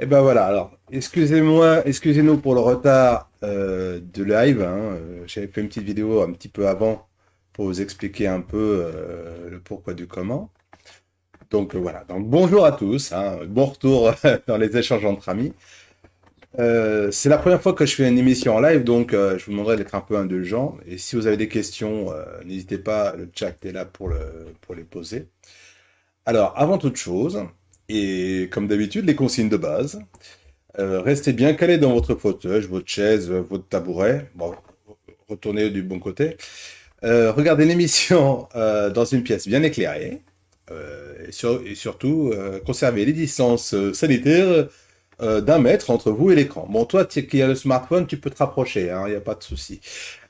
Et ben voilà, alors, excusez-nous pour le retard de live, hein. J'avais fait une petite vidéo un petit peu avant pour vous expliquer un peu le pourquoi du comment. Donc voilà, donc bonjour à tous, hein, bon retour dans les échanges entre amis. C'est la première fois que je fais une émission en live, donc je vous demanderai d'être un peu indulgent. Et si vous avez des questions, n'hésitez pas, le chat est là pour les poser. Alors, avant toute chose, et comme d'habitude, les consignes de base. Restez bien calé dans votre fauteuil, votre chaise, votre tabouret. Bon, retournez du bon côté. Regardez l'émission dans une pièce bien éclairée. Et surtout, conservez les distances sanitaires d'1 mètre entre vous et l'écran. Bon, toi qui as le smartphone, tu peux te rapprocher, il n'y a pas de souci.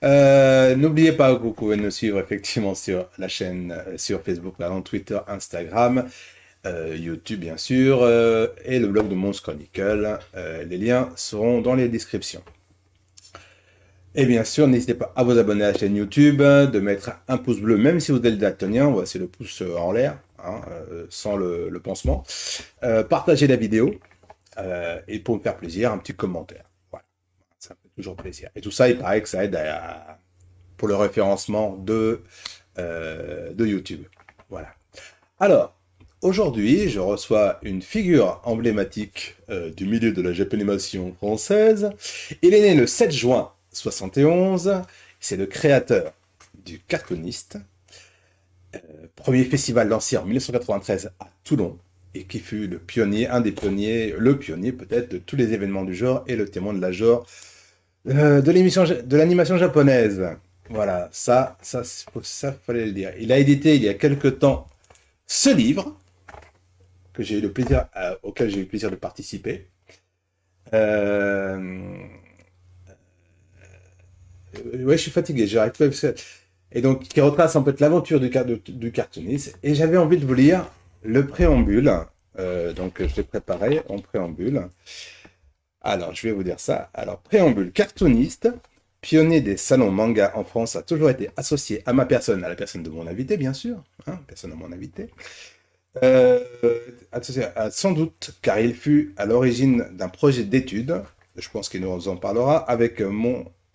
N'oubliez pas que vous pouvez nous suivre effectivement sur la chaîne, sur Facebook, pardon, Twitter, Instagram. YouTube bien sûr, et le blog de Mons Chronicle. Les liens seront dans les descriptions. Et bien sûr, n'hésitez pas à vous abonner à la chaîne YouTube, de mettre un pouce bleu, même si vous êtes daltonien, on va essayer le pouce en l'air, hein, sans le pansement. Partagez la vidéo, et pour me faire plaisir, un petit commentaire. Voilà, ça fait toujours plaisir. Et tout ça, il paraît que ça aide pour le référencement de YouTube. Voilà. Alors, aujourd'hui, je reçois une figure emblématique du milieu de la japanimation française. Il est né le 7 juin 71. C'est le créateur du cartooniste. Premier festival lancé en 1993 à Toulon et qui fut le pionnier, un des pionniers, le pionnier peut-être de tous les événements du genre et le témoin de la genre de l'animation japonaise. Voilà, ça fallait le dire. Il a édité il y a quelque temps ce livre que j'ai eu le plaisir, auquel j'ai eu le plaisir de participer. Ouais, je suis fatigué, j'arrête pas. Et donc, qui retrace un peu l'aventure du cartooniste. Et j'avais envie de vous lire le préambule. Donc, je l'ai préparé en préambule. Alors, je vais vous dire ça. Alors, préambule, cartooniste, pionnier des salons manga en France, a toujours été associé à ma personne, à la personne de mon invité, bien sûr. Hein, personne à mon invité. Euh, sans doute, car il fut à l'origine d'un projet d'études, je pense qu'il nous en parlera, avec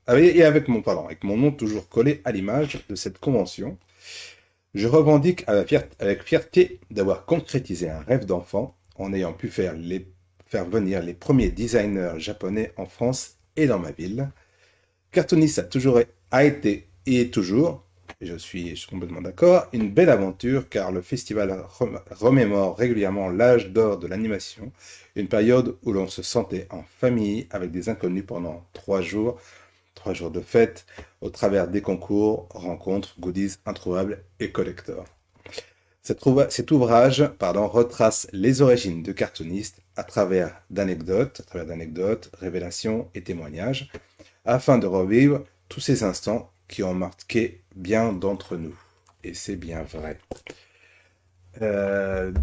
avec mon nom toujours collé à l'image de cette convention. Je revendique avec fierté d'avoir concrétisé un rêve d'enfant en ayant pu faire venir les premiers designers japonais en France et dans ma ville. Cartoonist a été et est toujours, et je suis complètement d'accord, une belle aventure car le festival remémore régulièrement l'âge d'or de l'animation, une période où l'on se sentait en famille avec des inconnus pendant 3 jours de fête, au travers des concours, rencontres, goodies introuvables et collectors. Cet ouvrage retrace les origines de cartoonistes à travers d'anecdotes, révélations et témoignages, afin de revivre tous ces instants qui ont marqué bien d'entre nous. Et c'est bien vrai.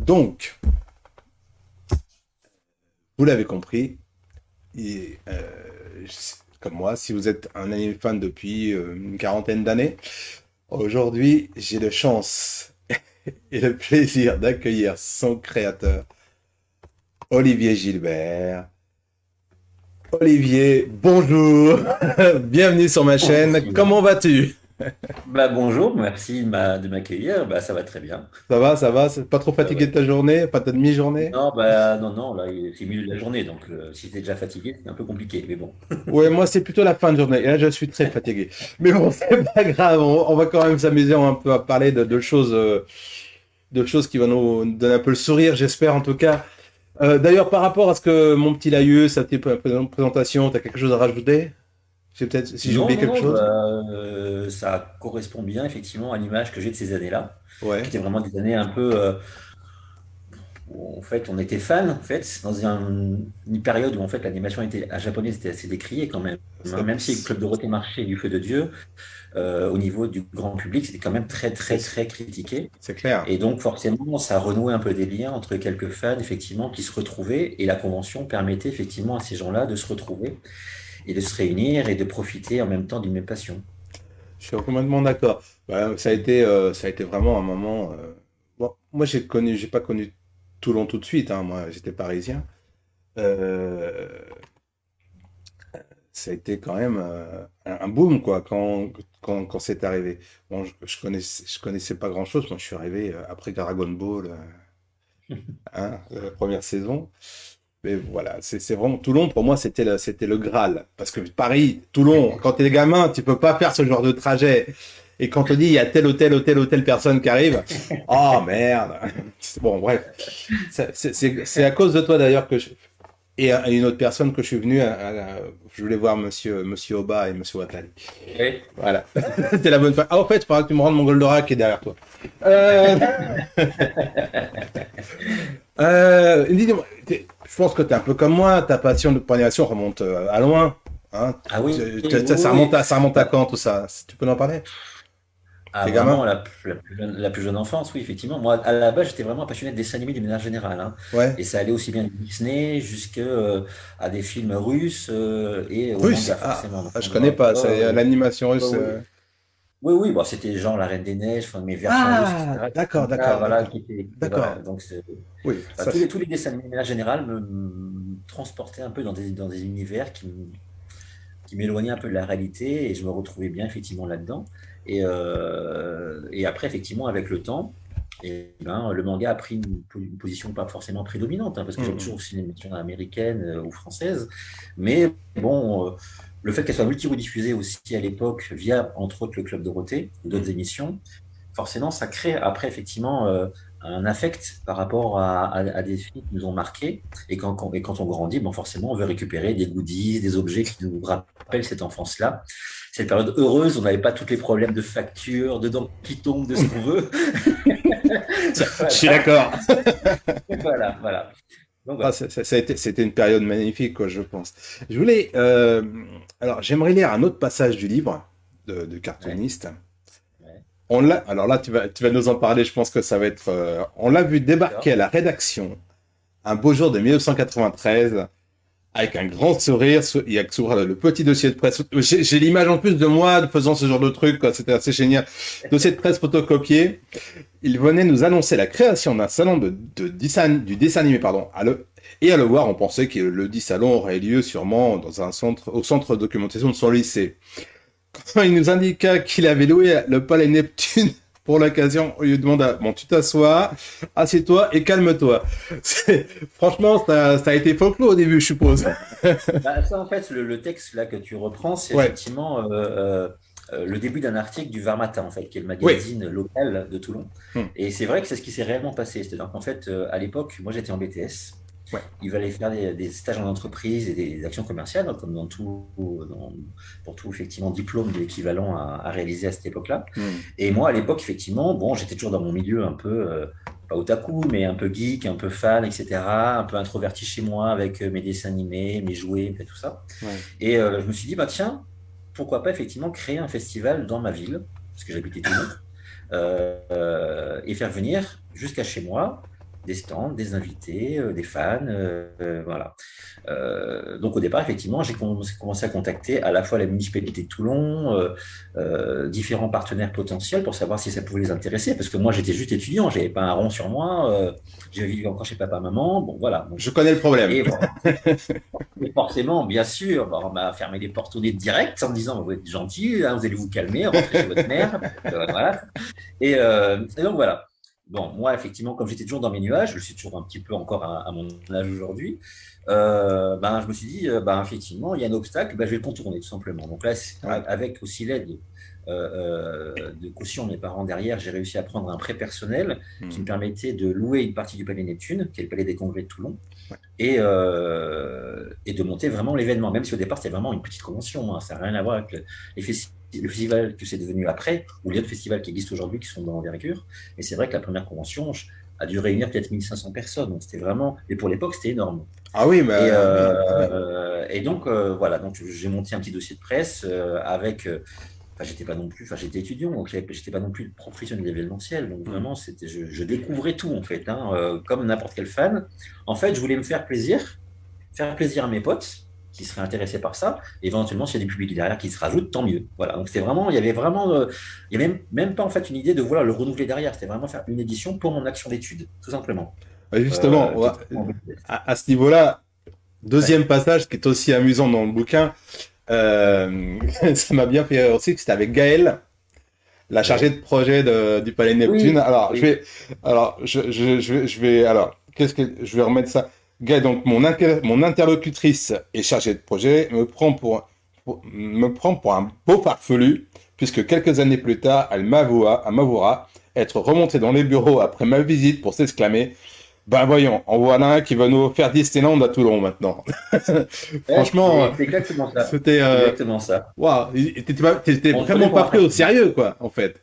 Donc, vous l'avez compris, comme moi, si vous êtes un anime fan depuis une quarantaine d'années, aujourd'hui, j'ai la chance et le plaisir d'accueillir son créateur, Olivier Gilbert. Olivier, bonjour, bienvenue sur ma chaîne, Merci. comment vas-tu? Bonjour, merci de m'accueillir. Ça va très bien. Ça va, c'est pas trop Ouais, fatigué de ouais. ta journée, pas ta demi-journée? Non, non, non, là, c'est milieu de la journée, donc si t'es déjà fatigué, c'est un peu compliqué, mais bon. Ouais, moi c'est plutôt la fin de journée, et là je suis très fatigué. Mais bon, c'est pas grave, on va quand même s'amuser un peu à parler de choses qui vont nous donner un peu le sourire, j'espère en tout cas. D'ailleurs, par rapport à ce que mon petit Laïus, à tes présentations, t'as quelque chose à rajouter? C'est peut-être si j'ai Non, oublié non, quelque non, chose? ça correspond bien effectivement à l'image que j'ai de ces années-là, qui Ouais, étaient vraiment des années un peu où en fait on était fan, en fait, dans une période où en fait l'animation était à japonaise était assez décriée quand même. Hein. c'est Même si le Club Dorothée marchait du feu de Dieu, au niveau du grand public, c'était quand même très, très, c'est- très critiqué. c'est clair. Et donc, forcément, ça renouait un peu des liens entre quelques fans, effectivement, qui se retrouvaient. Et la convention permettait, effectivement, à ces gens-là de se retrouver et de se réunir et de profiter en même temps d'une même passion. Je suis complètement d'accord. Bah, ça a été vraiment un moment. Bon, moi, j'ai pas connu Toulon tout de suite, hein, moi, j'étais parisien. euh, ça a été quand même un boom, quoi, quand c'est arrivé. Bon, je connaissais pas grand-chose. Moi, je suis arrivé après Dragon Ball, hein, la première saison. Mais voilà, c'est vraiment Toulon, pour moi, c'était le Graal. Parce que Paris, Toulon, quand t'es gamin, tu peux pas faire ce genre de trajet. Et quand on dit il y a telle ou telle personne qui arrive, oh merde. Bon, bref. C'est à cause de toi d'ailleurs que et une autre personne que je suis venu, je voulais voir monsieur Oba et monsieur Attali. Oui. Voilà. C'était la bonne fois. Ah, en fait, il faudra que tu me rendes mon Goldorak qui est derrière toi. Euh... dis-moi, je pense que tu es un peu comme moi, ta passion de l'animation remonte à loin. Hein. Ah oui, oui, oui. Ça remonte à Bah, quand tout ça? Tu peux en parler? ah, T'es vraiment, gamin? la plus jeune enfance, oui, effectivement. Moi, à la base, j'étais vraiment un passionné de dessin animé d'une manière générale, hein. Ouais. Et ça allait aussi bien de Disney jusque à des films russes et au Russe? manga, forcément. Donc, Je connais pas. C'est l'animation ouais, russe. oui. Oui, oui, bon, c'était genre La Reine des Neiges, enfin, mes versions russes, Ah, etc. d'accord, Là, d'accord, voilà, d'accord. voilà. D'accord. Donc, Oui, enfin, ça. tous les dessins animés de manière générale me transportaient un peu dans des univers qui m'éloignait un peu de la réalité et je me retrouvais bien effectivement là-dedans. Et après, effectivement, avec le temps, et ben, le manga a pris une position pas forcément prédominante, hein, parce que j'aime Mm, toujours aussi les émissions américaines ou françaises. Mais bon, le fait qu'elle soit multi-rediffusée aussi à l'époque via, entre autres, le Club Dorothée ou mm, d'autres mm. émissions, forcément, ça crée après, effectivement, un affect par rapport à des films qui nous ont marqués. Et quand on grandit, bon, forcément, on veut récupérer des goodies, des objets qui nous rappellent cette enfance-là. Cette période heureuse, on n'avait pas tous les problèmes de facture, de dents qui tombent, de ce qu'on veut. Je suis Voilà, d'accord. voilà, voilà. Donc Ah, voilà. c'était une période magnifique, quoi, je pense. Je voulais, alors, j'aimerais lire un autre passage du livre de Ouais, cartooniste. ouais, Alors là, tu vas nous en parler. Je pense que ça va être. On l'a vu débarquer d'accord. à la rédaction un beau jour de 1993 avec un grand sourire. Il y a que sur le petit dossier de presse. J'ai l'image en plus de moi faisant ce genre de truc, quoi. C'était assez génial. Dossier de presse photocopié. Il venait nous annoncer la création d'un salon du dessin animé, pardon. Et à le voir, on pensait que le dit salon aurait lieu sûrement au centre de documentation de son lycée. Quand il nous indiqua qu'il avait loué le palais Neptune pour l'occasion, on lui demanda, bon, tu t'assois, assieds-toi et calme-toi. Franchement, ça a été folklore au début, je suppose. Bah, ça, en fait, le texte là que tu reprends, c'est Ouais, effectivement le début d'un article du Var Matin, en fait, qui est le oui. magazine local de Toulon. Hmm. Et c'est vrai que c'est ce qui s'est réellement passé. C'est-à-dire qu'en fait, à l'époque, moi j'étais en BTS. Ouais. Il fallait faire des stages en entreprise et des actions commerciales, comme pour tout effectivement diplôme de l'équivalent à réaliser à cette époque-là. Hmm. Et moi, à l'époque, effectivement, bon, j'étais toujours dans mon milieu un peu, pas otaku, mais un peu geek, un peu fan, etc. Un peu introverti chez moi avec mes dessins animés, mes jouets, et tout ça. Ouais. Et je me suis dit, bah tiens, pourquoi pas effectivement créer un festival dans ma ville, parce que j'habitais Toulon, et faire venir jusqu'à chez moi des stands, des invités, des fans, voilà. Donc au départ, effectivement, j'ai commencé à contacter à la fois la municipalité de Toulon, différents partenaires potentiels pour savoir si ça pouvait les intéresser, parce que moi j'étais juste étudiant, j'avais pas un rond sur moi, je vivais encore chez papa, maman, bon voilà. Donc, Je connais le problème. et bon, et forcément, bien sûr, bah, on m'a fermé les portes au nez direct en me disant, vous êtes gentil, hein, vous allez vous calmer, rentrez chez votre mère, voilà. Et donc voilà. Bon, moi, effectivement, comme j'étais toujours dans mes nuages, je suis toujours un petit peu encore à mon âge aujourd'hui, ben, je me suis dit, ben, effectivement, il y a un obstacle, ben, je vais le contourner tout simplement. Donc là, Ouais. avec aussi l'aide de caution de mes parents derrière, j'ai réussi à prendre un prêt personnel qui me Hmm. permettait de louer une partie du Palais Neptune, qui est le Palais des Congrès de Toulon, Ouais. et de monter vraiment l'événement, même si au départ c'était vraiment une petite convention, hein, ça n'a rien à voir avec le festival que c'est devenu après, ou les autres festivals qui existent aujourd'hui qui sont dans l'envergure. Mais c'est vrai que la première convention a dû réunir peut-être 1500 personnes, donc c'était vraiment, et pour l'époque c'était énorme. Ah oui, bah oui, ah oui. Et donc voilà, donc j'ai monté un petit dossier de presse avec enfin, j'étais pas non plus, enfin, j'étais étudiant, donc j'étais pas non plus professionnel de l'événementiel, donc Hmm. vraiment, je découvrais tout, en fait, hein, comme n'importe quel fan. En fait, je voulais me faire plaisir à mes potes, qui seraient intéressés par ça. Éventuellement, s'il y a des publics derrière qui se rajoutent, tant mieux. Voilà. Donc, c'est vraiment, il y avait vraiment, il y avait même pas, en fait, une idée de vouloir le renouveler derrière. C'était vraiment faire une édition pour mon action d'étude, tout simplement. Justement, Qui était en BTS. à ce niveau-là, Deuxième passage qui est aussi amusant dans le bouquin, ça m'a bien fait rire aussi, que c'était avec Gaëlle, la chargée de Ouais. projet du Palais Neptune. Oui, Alors, oui. qu'est-ce que je vais remettre ça? Gaëlle, donc mon interlocutrice et chargée de projet me prend pour un beau farfelu, puisque quelques années plus tard, elle m'avouera être remontée dans les bureaux après ma visite pour s'exclamer, ben voyons, en voilà un qui va nous faire Disneyland à Toulon maintenant. Ouais, Franchement, c'est exactement ça. c'était, C'est exactement ça. waouh, t'étais On le vraiment prenait pour pas un pris au farfelu. sérieux, quoi, en fait.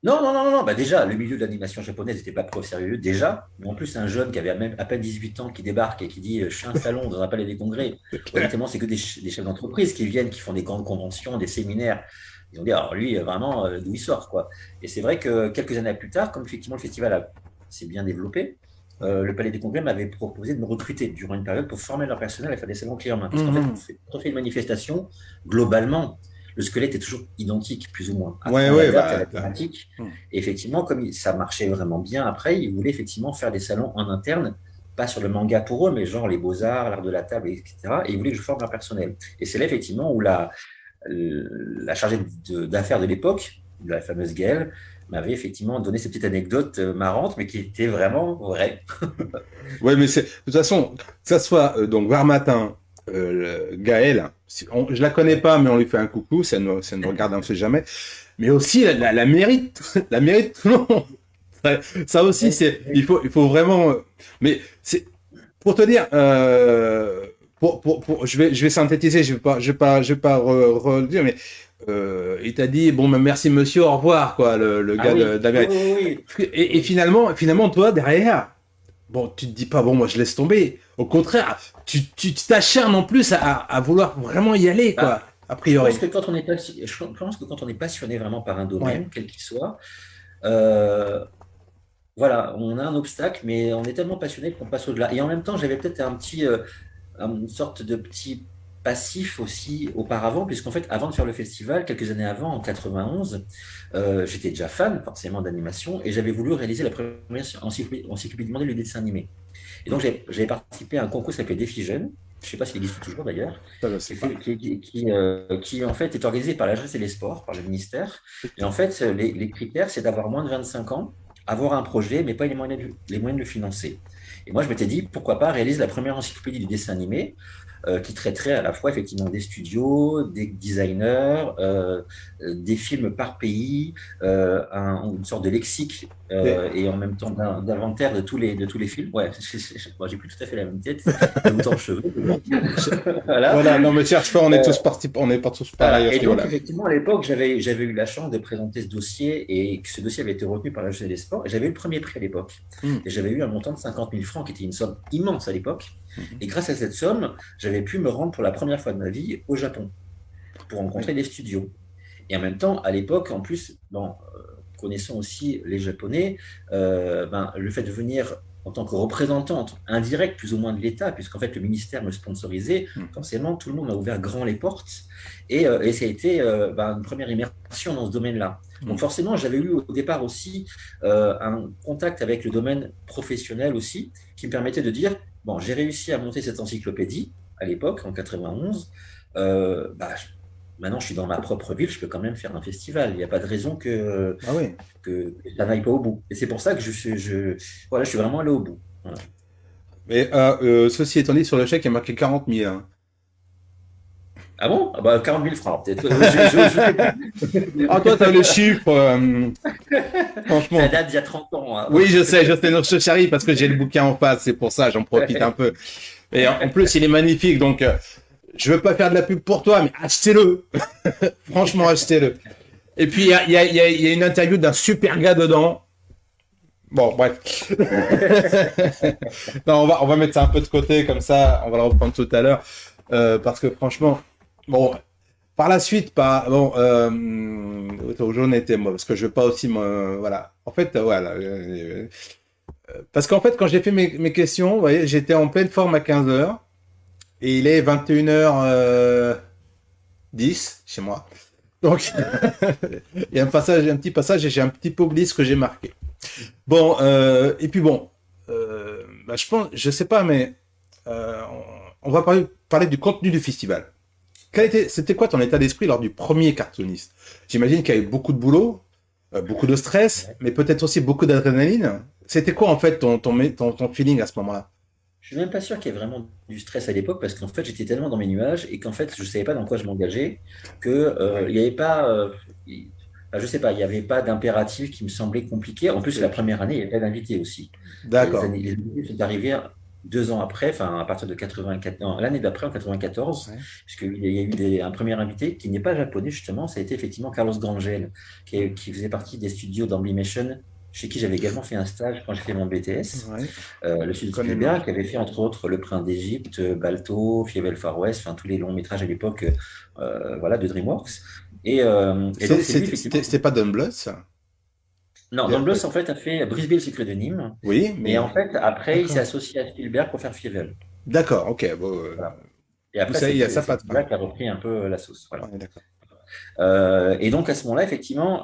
Non, non, non, non, non. Bah déjà, le milieu de l'animation japonaise n'était pas pris au sérieux, déjà. Mais en plus, un jeune qui avait même à peine 18 ans qui débarque et qui dit je suis un salon dans un palais des congrès. C'est clair. Honnêtement, c'est que des chefs d'entreprise qui viennent, qui font des grandes conventions, des séminaires. Ils ont dit, alors lui, vraiment, d'où il sort, quoi. Et c'est vrai que quelques années plus tard, comme effectivement le festival s'est bien développé, le Palais des Congrès m'avait proposé de me recruter durant une période pour former leur personnel à faire des salons clés en main. Parce qu'en fait, Mhm. quand on fait une manifestation, globalement, le squelette est toujours identique, plus ou moins. Après, Ouais, on ouais, l'adapte à bah, la thématique. hmm. Et effectivement, comme ça marchait vraiment bien après, ils voulaient effectivement faire des salons en interne, pas sur le manga pour eux, mais genre les beaux-arts, l'art de la table, etc. Et ils voulaient que je forme leur personnel. Et c'est là effectivement où la chargée d'affaires de l'époque, la fameuse Gaëlle, m'avait effectivement donné ces petites anecdotes marrantes, mais qui étaient vraiment vraies. Ouais, mais de toute façon, que ça soit donc Varmatin, Gaël, je la connais pas, mais on lui fait un coucou, ça nous regarde, on sait jamais. Mais aussi la mérite, la mérite tout le monde. Ça aussi, il faut vraiment. Mais c'est pour te dire, je vais synthétiser, je vais pas redire, mais il t'a dit bon, ben, merci monsieur, au revoir, quoi, le Ah gars oui, oui, d'Amérique. oui, oui. Et finalement, toi derrière. Bon, tu te dis pas, bon, moi je laisse tomber. Au contraire, tu t'acharnes en plus à vouloir vraiment y aller, quoi, Bah, a priori. je pense que quand on est passionné vraiment par un Ouais. domaine, quel qu'il soit, euh, voilà, on a un obstacle, mais on est tellement passionné qu'on passe au-delà. Et en même temps, j'avais peut-être une sorte de petit passif aussi auparavant, puisqu'en fait, avant de faire le festival, quelques années avant, en 91, j'étais déjà fan forcément d'animation et j'avais voulu réaliser la première encyclopédie mondiale du dessin animé. Et donc, j'avais participé à un concours qui s'appelait Défi Jeune. Je ne sais pas s'il existe toujours d'ailleurs, Ça, je sais pas. qui en fait est organisé par la jeunesse et les sports, par le ministère. Et en fait, les critères, c'est d'avoir moins de 25 ans, avoir un projet, mais pas les moyens de le financer. Et moi, je m'étais dit, pourquoi pas réaliser la première encyclopédie du dessin animé qui traiterait à la fois effectivement des studios, des designers, des films par pays, une sorte de lexique Et- et en même temps d'inventaire de tous les films. Ouais, moi, j'ai plus tout à fait la même tête, j'ai autant de cheveux. je- Voilà. Voilà, non, mais cherche pas, on est Euh, tous partis, on n'est pas tous pareils voilà. à ce Et donc, niveau-là. effectivement, à l'époque, j'avais eu la chance de présenter ce dossier et que ce dossier avait été retenu par la Jeunesse des Sports. Et j'avais eu le premier prix à l'époque. Hmm, Et j'avais eu un montant de 50 000 francs, qui était une somme immense à l'époque. hmm, Et grâce à cette somme, j'avais pu me rendre pour la première fois de ma vie au Japon pour oui. rencontrer les studios. Et en même temps, à l'époque, en plus, bon, connaissant aussi les Japonais, ben, le fait de venir en tant que représentante indirecte, plus ou moins de l'État, puisqu'en fait le ministère me sponsorisait, Mhm. forcément tout le monde m'a ouvert grand les portes et ça a été ben, une première immersion dans ce domaine-là. Donc Mhm. forcément, j'avais eu au départ aussi un contact avec le domaine professionnel aussi, qui me permettait de dire, bon, j'ai réussi à monter cette encyclopédie à l'époque, en 91, bah, maintenant je suis dans ma propre ville, je peux quand même faire un festival. Il n'y a pas de raison Ah oui. que ça n'aille pas au bout. Et c'est pour ça que voilà, je suis vraiment allé au bout. Voilà. Mais ceci étant dit, sur le chèque, il y a marqué 40 000, hein. Ah bon? Ah bah, 40 000 francs, peut-être. Ah, toi, t'as le chiffre, Ça franchement. date d'il y a 30 ans, hein. Oui, je sais, non, je charrie parce que j'ai le bouquin en face, c'est pour ça, j'en profite un peu. Et en plus, il est magnifique, donc je veux pas faire de la pub pour toi, mais achetez-le. Franchement, achetez-le. Et puis, il y a une interview d'un super gars dedans. Bon, bref. Non, on va mettre ça un peu de côté, comme ça, on va le reprendre tout à l'heure. Parce que franchement, bon, par la suite, bon, au jaune était moi, parce que je veux pas aussi me, voilà. En fait, voilà. Parce qu'en fait, quand j'ai fait mes questions, vous voyez, j'étais en pleine forme à 15 heures et il est 21h10 chez moi. Donc, il y a un petit passage et j'ai un petit peu oublié ce que j'ai marqué. Bon, et puis bon, bah, je pense, je sais pas, mais euh, on va parler du contenu du festival. C'était quoi ton état d'esprit lors du premier cartooniste? J'imagine qu'il y a eu beaucoup de boulot, beaucoup de stress, Ouais. mais peut-être aussi beaucoup d'adrénaline. C'était quoi en fait ton feeling à ce moment-là? Je suis même pas sûr qu'il y ait vraiment du stress à l'époque parce qu'en fait j'étais tellement dans mes nuages et qu'en fait je savais pas dans quoi je m'engageais que Ouais. il y avait pas, enfin, je sais pas, il y avait pas d'impératif qui me semblait compliqué. En Ok, plus la ok. première année il y avait pas d'invités aussi. D'accord. Les invités sont arrivés 2 ans après, enfin à partir de 84, non, l'année d'après en 94, Ouais. puisqu'il y a eu un premier invité qui n'est pas japonais justement, ça a été effectivement Carlos Grangel qui faisait partie des studios d'Amblimation chez qui j'avais également fait un stage quand j'ai fait mon BTS. Ouais. Le Je studio connais le nom. Spielberg, qui avait fait entre autres Le Prince d'Égypte, Balto, Fievel Far West, enfin tous les longs métrages à l'époque, voilà, de DreamWorks. Et donc c'est lui effectivement. C'était pas Dunblood, ça? Non, Don Bluth en fait a fait Brisbane le secret de Nîmes, Oui, et en mais fait après il s'est d'accord. associé à Spielberg pour faire Fievel. D'accord, ok. Bon, Voilà. Et vous après savez, il y a sa c'est patte, quoi. Spielberg qui a repris un peu la sauce. Ouais, Voilà. d'accord. Et donc à ce moment-là effectivement,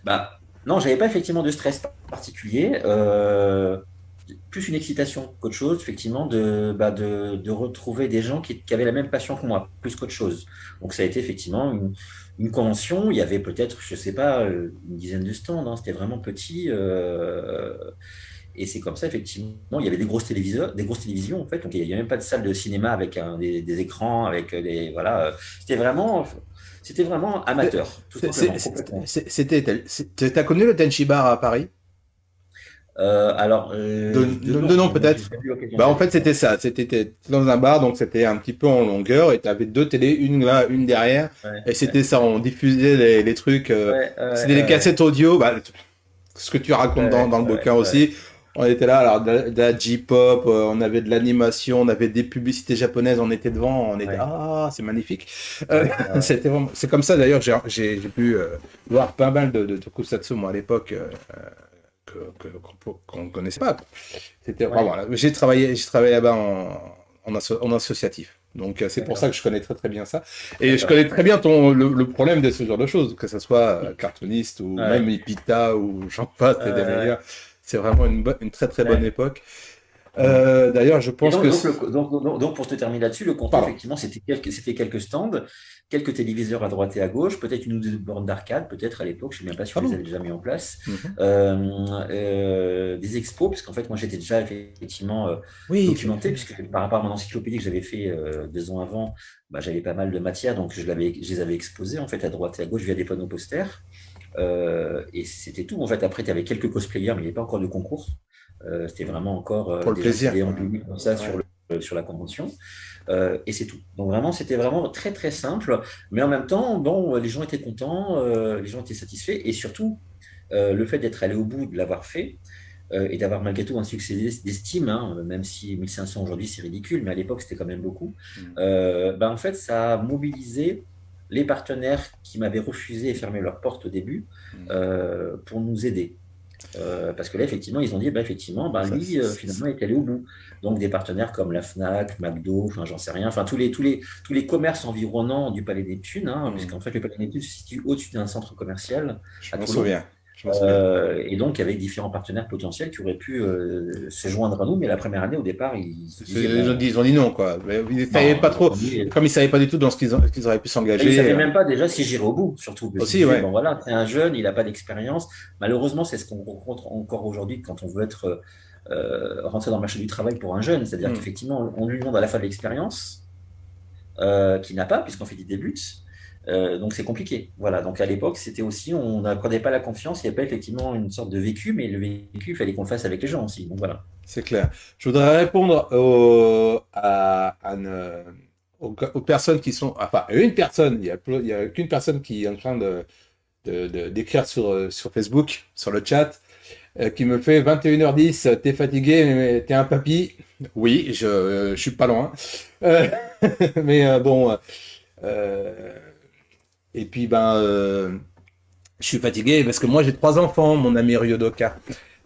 bah non, j'avais pas effectivement de stress particulier. Plus une excitation qu'autre chose, effectivement, de retrouver des gens qui avaient la même passion que moi, plus qu'autre chose. Donc ça a été effectivement une convention. Il y avait peut-être, je sais pas, une dizaine de stands, hein, c'était vraiment petit. Et c'est comme ça, effectivement, il y avait des grosses téléviseurs, des grosses télévisions, en fait. Donc il n'y avait même pas de salle de cinéma avec des écrans, avec des. Voilà. C'était vraiment amateur, tout simplement, complètement. T'as connu le Tenchi Bar à Paris? Alors, de De nom, nom, mais j'ai peut-être. pas eu l'occasion Bah, d'y en fait, aller. Non. c'était ça. T'étais dans un bar, donc c'était un petit peu en longueur, et t'avais deux télés, une là, une derrière, Ouais, et ouais, c'était ça. On diffusait les trucs. ouais, ouais, C'était les ouais, cassettes audio. Bah, ce que tu racontes ouais, dans le ouais, bouquin ouais, aussi. On était là, alors de la J-pop, on avait de l'animation, on avait des publicités japonaises, on était devant, on était ouais, ah c'est magnifique. ouais, ouais, C'était vraiment, c'est comme ça d'ailleurs que j'ai pu voir pas mal de tokusatsu moi à l'époque qu'on connaissait pas. C'était ouais, vraiment, ouais, voilà. J'ai travaillé là-bas en associatif. Donc c'est pour ça d'accord, que je connais très très bien ça. Et je d'accord, connais très bien le problème de ce genre de choses, que ce soit cartooniste ou même ouais, Ipita ou j'en passe, c'est des ouais, meilleurs. C'est vraiment une très très bonne ouais. époque. Ouais. D'ailleurs, je Et pense que... donc, pour te terminer là-dessus, le contenu, Pardon. effectivement, c'était quelques stands, quelques téléviseurs à droite et à gauche, peut-être une ou deux bornes d'arcade, peut-être à l'époque, je ne sais même pas si on les Pardon. avait déjà mis en place, Mhm. des expos, parce qu'en fait, moi, j'étais déjà effectivement Oui, documenté, puisque par rapport à mon encyclopédie que j'avais fait 2 ans avant, bah, j'avais pas mal de matière, donc je les avais exposés, en fait, à droite et à gauche via des panneaux posters. Et c'était tout. En fait, après, tu avais quelques cosplayers, mais il n'y avait pas encore de concours. C'était vraiment encore pour le des gens qui plaisir, quoi. déambulaient comme ça Ouais. sur la convention. Et c'est tout. Donc vraiment, c'était vraiment très très simple. Mais en même temps, bon, les gens étaient contents, les gens étaient satisfaits. Et surtout, le fait d'être allé au bout, de l'avoir fait, et d'avoir malgré tout un succès d'estime, hein, même si 1500 aujourd'hui c'est ridicule, mais à l'époque c'était quand même beaucoup, Mhm. ben, en fait ça a mobilisé les partenaires qui m'avaient refusé et fermé leurs portes au début Mhm. pour nous aider. Parce que là, effectivement, ils ont dit, bah, effectivement, bah, Ça, lui, finalement, il est allé au bout. Donc, des partenaires comme la Fnac, McDo, enfin, j'en sais rien, enfin, tous les commerces environnants du Palais des Neptunes, hein, Mhm. puisqu'en fait, le Palais des Neptunes se situe au-dessus d'un centre commercial Je à m'en Toulon. souviens. Je m'en souviens. Et donc, avec différents partenaires potentiels qui auraient pu se joindre à nous, mais la première année, au départ, ils se disaient, bon, Ils ont dit non, quoi. Mais ils savaient non, pas trop. et Comme ils savaient pas du tout dans ce qu'ils auraient pu ils ne s'engager. savaient même pas déjà si j'irais au bout, surtout, parce qu'ils Aussi, disaient, ouais. bon voilà, c'est un jeune, il n'a pas d'expérience. Malheureusement, c'est ce qu'on rencontre encore aujourd'hui quand on veut être rentrer dans le marché du travail pour un jeune. C'est-à-dire Mhm. qu'effectivement, on lui demande à la fois de l'expérience, qu'il n'a pas, puisqu'on fait des buts. Donc c'est compliqué. Voilà. Donc à l'époque, c'était aussi, on n'accordait pas la confiance, il n'y avait pas effectivement une sorte de vécu, mais le vécu, il fallait qu'on le fasse avec les gens aussi. Donc voilà. C'est clair. Je voudrais répondre aux personnes qui sont... Enfin, une personne. Il y a qu'une personne qui est en train d'écrire sur Facebook, sur le chat, qui me fait 21h10, t'es fatigué, mais t'es un papy. Oui, je suis pas loin. Euh, mais bon, euh, et puis je suis fatigué parce que moi j'ai 3 enfants, mon ami Ryodoka.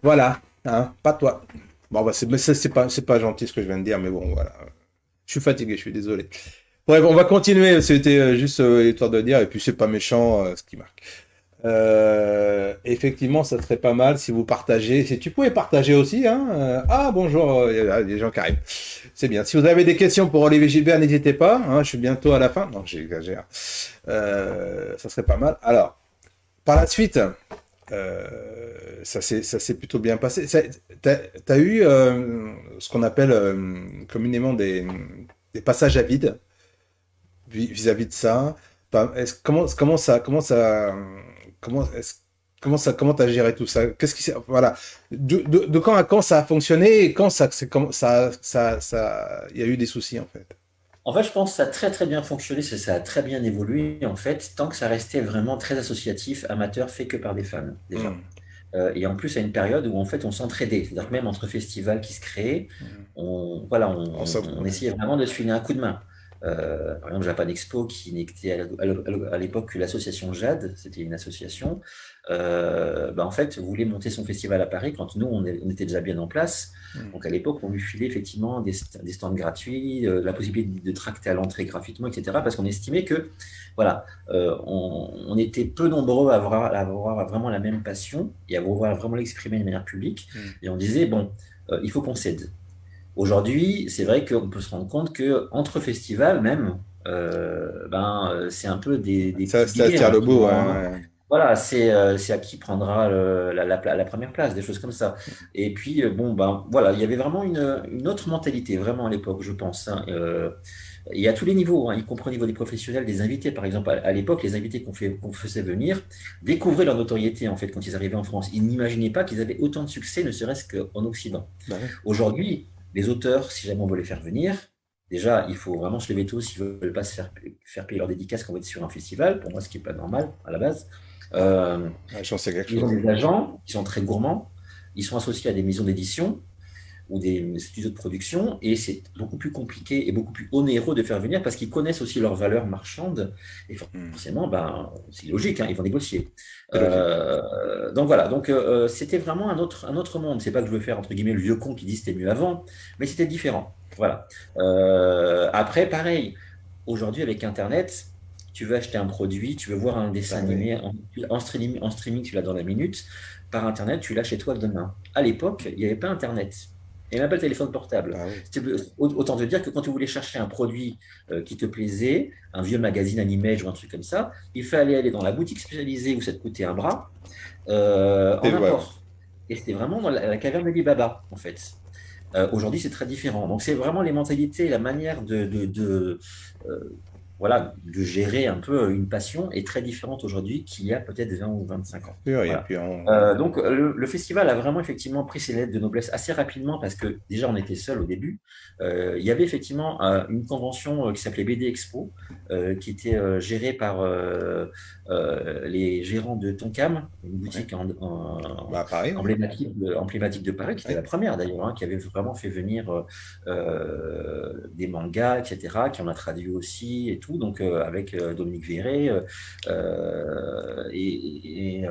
Voilà, hein, pas toi. Bon, bah, c'est pas gentil ce que je viens de dire, mais bon, voilà. Je suis fatigué, je suis désolé. Bref, on va continuer. C'était juste histoire de dire, et puis c'est pas méchant ce qui marque. Effectivement, ça serait pas mal si vous partagez. Si tu pouvais partager aussi, hein. Ah, bonjour, il y a des gens qui arrivent. C'est bien. Si vous avez des questions pour Olivier Gilbert, n'hésitez pas, hein, je suis bientôt à la fin. Non, j'exagère. Ça serait pas mal. Alors, par la suite, ça s'est plutôt bien passé. T'as eu ce qu'on appelle communément des passages à vide vis-à-vis de ça. Comment, comment t'as géré tout ça? Voilà. De quand à quand ça a fonctionné et quand il y a eu des soucis en fait. En fait, je pense que ça a très très bien fonctionné, ça a très bien évolué en fait, tant que ça restait vraiment très associatif, amateur, fait que par des fans déjà. Hmm. Et en plus à une période où en fait on s'entraidait, c'est-à-dire que même entre festivals qui se créaient, Hmm. voilà, on Ouais. essayait vraiment de se filer un coup de main. Par exemple, Japan Expo, qui n'était à l'époque que l'association JAD, c'était une association, bah, en fait, voulait monter son festival à Paris quand nous, on était déjà bien en place. Hmm. Donc à l'époque, on lui filait effectivement des stands gratuits, la possibilité de tracter à l'entrée gratuitement, etc. Parce qu'on estimait que, voilà, on était peu nombreux à avoir vraiment la même passion et à vouloir vraiment l'exprimer de manière publique. Hmm. Et on disait, bon, il faut qu'on cède. Aujourd'hui, c'est vrai qu'on peut se rendre compte que entre festivals même, c'est un peu des Ça, petites ça se guerres, tire hein, le qui bout. vont, Ouais. voilà, c'est à qui prendra la première place, des choses comme ça. Et puis, bon, ben, voilà, il y avait vraiment une autre mentalité, vraiment à l'époque, je pense, hein. Et à tous les niveaux, hein, y compris au niveau des professionnels, des invités. Par exemple, à l'époque, les invités qu'on faisait venir découvraient leur notoriété, en fait, quand ils arrivaient en France. Ils n'imaginaient pas qu'ils avaient autant de succès, ne serait-ce qu'en Occident. Bah ouais. Aujourd'hui, les auteurs, si jamais on veut les faire venir, déjà, il faut vraiment se lever tôt s'ils ne veulent pas faire payer leurs dédicaces quand on va être sur un festival, pour moi, ce qui n'est pas normal à la base. Euh, Ouais, j'en sais quelque ils ont chose. des agents qui sont très gourmands, ils sont associés à des maisons d'édition ou des studios de production, et c'est beaucoup plus compliqué et beaucoup plus onéreux de faire venir parce qu'ils connaissent aussi leurs valeurs marchandes, et Hmm. forcément, ben, c'est logique, hein, ils vont négocier. C'est logique. Donc voilà, donc c'était vraiment un autre monde. C'est pas que je veux faire entre guillemets le vieux con qui dit c'était mieux avant, mais c'était différent. Voilà. Après, pareil, aujourd'hui avec Internet, tu veux acheter un produit, tu veux voir un dessin Bah oui. animé en streaming, tu l'as dans la minute. Par Internet, tu l'as chez toi demain. À l'époque, il n'y avait pas Internet. Et même pas le téléphone portable. Bah oui. Autant te dire que quand tu voulais chercher un produit qui te plaisait, un vieux magazine Animage ou un truc comme ça, il fallait aller dans la boutique spécialisée où ça te coûtait un bras en Ouais, ouais. import. Et c'était vraiment dans la caverne d'Alibaba, en fait. Aujourd'hui, c'est très différent. Donc, c'est vraiment les mentalités, la manière euh, voilà, de gérer un peu une passion est très différente aujourd'hui qu'il y a peut-être 20 ou 25 ans. Sûr, et Voilà. puis on... Donc, le festival a vraiment effectivement pris ses lettres de noblesse assez rapidement parce que déjà, on était seul au début. Il y avait effectivement une convention qui s'appelait BD Expo, qui était gérée par les gérants de Tonkam, une Ouais. boutique Bah pareil, ouais. emblématique de Paris, qui était la Ouais. première d'ailleurs, hein, qui avait vraiment fait venir des mangas, etc., qui en a traduit aussi et tout, donc avec Dominique Verret et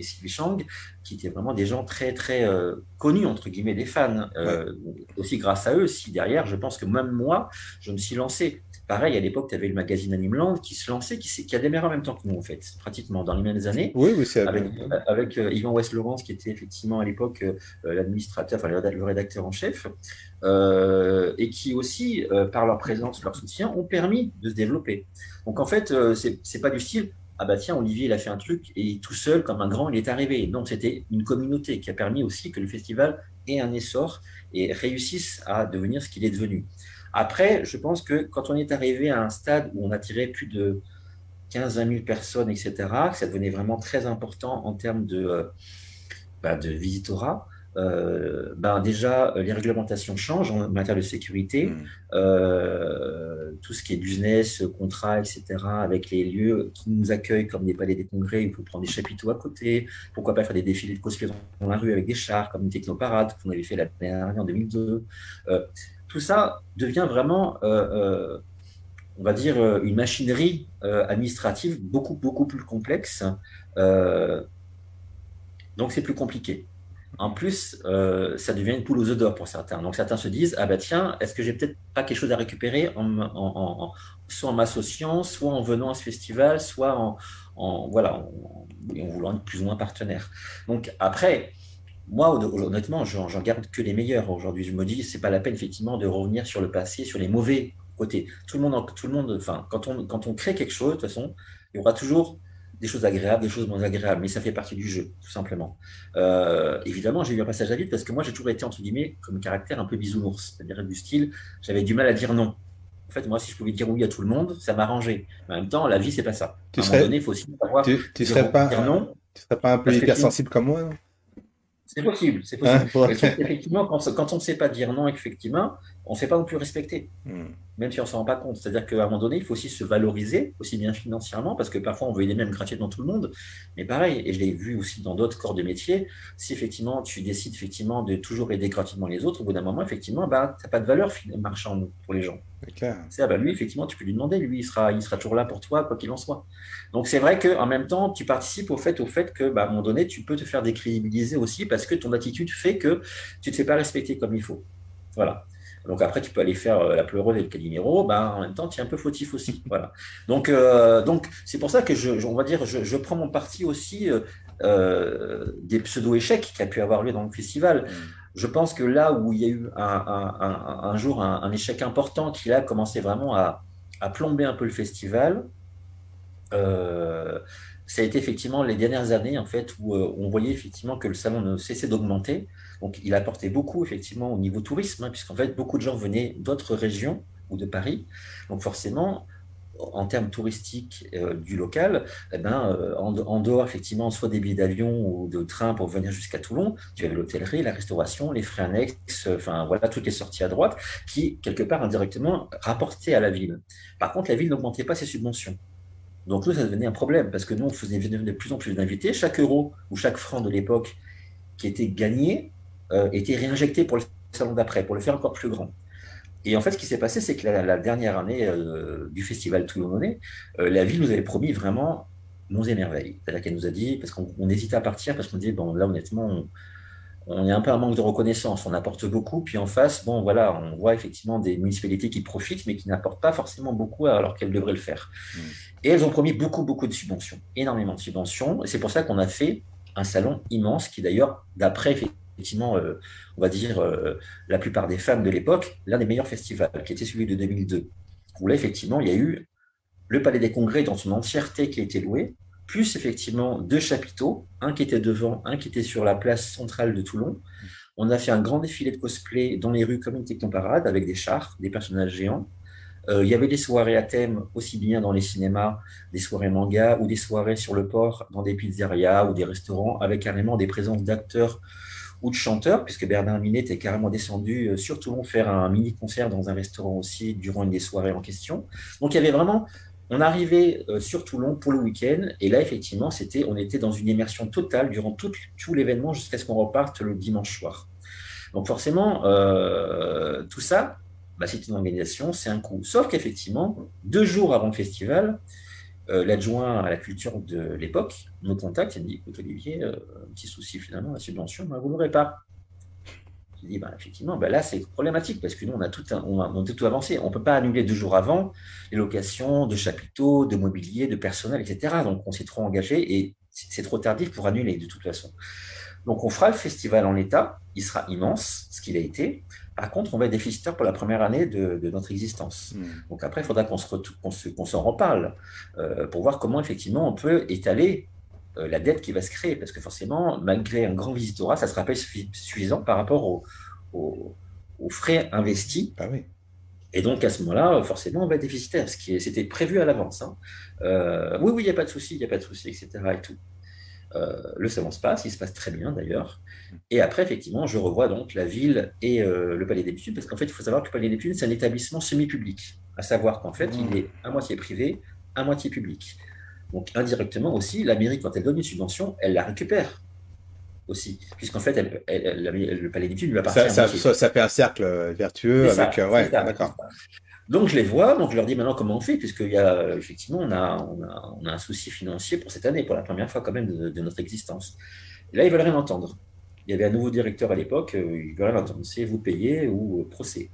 Sylvie Chang, qui étaient vraiment des gens très, très connus, entre guillemets, des fans. Ouais. Aussi grâce à eux, si derrière, je pense que même moi, je me suis lancé. Pareil, à l'époque, tu avais le magazine Animeland qui se lançait, qui a démarré en même temps que nous, en fait, pratiquement dans les mêmes années, Oui, oui, c'est avec, bien. avec Yvan West-Laurence, qui était effectivement à l'époque l'administrateur, enfin le rédacteur en chef, et qui aussi, par leur présence, leur soutien, ont permis de se développer. Donc en fait, c'est pas du style, ah bah tiens, Olivier, il a fait un truc et tout seul, comme un grand, il est arrivé. Donc c'était une communauté qui a permis aussi que le festival ait un essor et réussisse à devenir ce qu'il est devenu. Après, je pense que quand on est arrivé à un stade où on attirait plus de 15-20 000 personnes, etc., que ça devenait vraiment très important en termes de visitorat, déjà, les réglementations changent en matière de sécurité. Hmm. Tout ce qui est business, contrat, etc., avec les lieux qui nous accueillent comme des palais des congrès, il faut prendre des chapiteaux à côté. Pourquoi pas faire des défilés de cosplay dans la rue avec des chars, comme une technoparade qu'on avait fait l'année dernière en 2002. Tout ça devient vraiment, on va dire, une machinerie administrative beaucoup, beaucoup plus complexe. Euh, donc, c'est plus compliqué. En plus, ça devient une poule aux œufs d'or pour certains. Donc certains se disent, ah bah tiens, est-ce que j'ai peut-être pas quelque chose à récupérer soit en m'associant, soit en venant à ce festival, soit voilà, en voulant être plus ou moins partenaire. Donc après, moi, honnêtement, j'en garde que les meilleurs aujourd'hui. Je me dis, c'est pas la peine effectivement de revenir sur le passé, sur les mauvais côtés. Tout le monde, enfin, quand on crée quelque chose, de toute façon, il y aura toujours des choses agréables, des choses moins agréables, mais ça fait partie du jeu, tout simplement. Évidemment, j'ai eu un passage à vide parce que moi, j'ai toujours été, entre guillemets, comme caractère un peu bisounours, c'est-à-dire du style, j'avais du mal à dire non. En fait, moi, si je pouvais dire oui à tout le monde, ça m'arrangeait. Mais en même temps, la vie, c'est pas ça. Tu À un moment donné, serais, il faut aussi savoir tu serais pas, dire non, tu serais pas un peu parce que sinon, hypersensible comme moi, non? c'est possible, c'est possible. Hein, Et le truc, effectivement, quand on ne sait pas dire non, effectivement, on ne sait pas non plus respecter, Hmm. même si on ne s'en rend pas compte. C'est-à-dire qu'à un moment donné, il faut aussi se valoriser, aussi bien financièrement, parce que parfois on veut aider même gratuitement tout le monde. Mais pareil, et je l'ai vu aussi dans d'autres corps de métier, si effectivement tu décides effectivement de toujours aider gratuitement les autres, au bout d'un moment, effectivement, bah, tu n'as pas de valeur marchande pour les gens. C'est clair. C'est, ah bah lui, effectivement, tu peux lui demander, lui, il sera toujours là pour toi, quoi qu'il en soit. Donc c'est vrai qu'en même temps, tu participes au fait que, bah, à un moment donné, tu peux te faire décrédibiliser aussi parce que ton attitude fait que tu ne te fais pas respecter comme il faut. Voilà. Donc après, tu peux aller faire la pleureuse et le Calimero, bah, en même temps, tu es un peu fautif aussi. Voilà. Donc c'est pour ça que on va dire, je prends mon parti aussi des pseudo-échecs qui a pu avoir lieu dans le festival. Hmm. Je pense que là où il y a eu un jour un échec important qui a commencé vraiment à plomber un peu le festival, euh, ça a été effectivement les dernières années en fait où on voyait effectivement que le salon ne cessait d'augmenter. Donc il apportait beaucoup effectivement au niveau tourisme, hein, puisqu'en fait beaucoup de gens venaient d'autres régions ou de Paris. Donc forcément, en termes touristiques du local, eh ben, en dehors effectivement soit des billets d'avion ou de train pour venir jusqu'à Toulon, tu avais l'hôtellerie, la restauration, les frais annexes, enfin voilà toutes les sorties à droite qui quelque part indirectement rapportaient à la ville. Par contre, la ville n'augmentait pas ses subventions. Donc nous, ça devenait un problème parce que nous, on faisait de plus en plus d'invités. Chaque euro ou chaque franc de l'époque qui était gagné était réinjecté pour le salon d'après, pour le faire encore plus grand. Et en fait, ce qui s'est passé, c'est que la dernière année du festival Toulonnais, la ville nous avait promis vraiment monts et merveilles. C'est-à-dire qu'elle nous a dit, parce qu'on hésitait à partir, parce qu'on disait, bon, là, honnêtement, on est un peu un manque de reconnaissance. On apporte beaucoup, puis en face, bon, voilà, on voit effectivement des municipalités qui profitent, mais qui n'apportent pas forcément beaucoup alors qu'elles devraient le faire. Hmm. Et elles ont promis beaucoup, beaucoup de subventions, énormément de subventions. Et c'est pour ça qu'on a fait un salon immense qui, d'ailleurs, d'après effectivement, on va dire, la plupart des fans de l'époque, l'un des meilleurs festivals, qui était celui de 2002, où là, effectivement, il y a eu le Palais des Congrès dans son entièreté qui a été loué, plus effectivement deux chapiteaux, un qui était devant, un qui était sur la place centrale de Toulon. On a fait un grand défilé de cosplay dans les rues comme une technoparade avec des chars, des personnages géants. Il y avait des soirées à thème, aussi bien dans les cinémas, des soirées manga ou des soirées sur le port dans des pizzerias ou des restaurants avec carrément des présences d'acteurs ou de chanteurs, puisque Bernard Minet était carrément descendu sur Toulon faire un mini-concert dans un restaurant aussi durant une des soirées en question. Donc il y avait vraiment, on arrivait sur Toulon pour le week-end, et là effectivement, on était dans une immersion totale durant tout l'événement jusqu'à ce qu'on reparte le dimanche soir. Donc forcément, tout ça, bah, c'est une organisation, c'est un coût. Sauf qu'effectivement, 2 jours avant le festival, l'adjoint à la culture de l'époque me contacte et me dit, écoute Olivier, un petit souci finalement, la subvention, bah, vous ne l'aurez pas. Je dis, bah, effectivement, bah, là c'est problématique parce que nous on a tout avancé. On ne peut pas annuler 2 jours avant les locations de chapiteaux, de mobilier, de personnel, etc. Donc on s'est trop engagé et c'est trop tardif pour annuler de toute façon. Donc, on fera le festival en l'état, il sera immense, ce qu'il a été. Par contre, on va être déficitaire pour la première année de notre existence. Hmm. Donc, après, il faudra qu'on s'en reparle pour voir comment, effectivement, on peut étaler la dette qui va se créer. Parce que forcément, malgré un grand visitorat, ça sera pas suffisant par rapport aux frais investis. Ah oui. Et donc, à ce moment-là, forcément, on va être déficitaire, c'était prévu à l'avance, hein. Oui, oui, il n'y a pas de souci, il n'y a pas de souci, etc. Et tout. Le salon se passe, il se passe très bien d'ailleurs. Et après, effectivement, je revois donc la ville et le Palais des Bétunes, parce qu'en fait, il faut savoir que le Palais des Bétunes, c'est un établissement semi-public, à savoir qu'en fait, il Hmm. est à moitié privé, à moitié public. Donc, indirectement aussi, la mairie, quand elle donne une subvention, elle la récupère aussi, puisqu'en fait, le Palais des Bétunes lui appartient à moitié. Ça fait un cercle vertueux C'est avec. ça, c'est Ouais, ça. d'accord. Donc, je les vois, donc je leur dis maintenant comment on fait, puisqu'il y a, effectivement, on a un souci financier pour cette année, pour la première fois quand même de notre existence. Et là, ils veulent rien entendre. il y avait un nouveau directeur à l'époque, il voilà, l'entendre, c'est vous payez ou procès.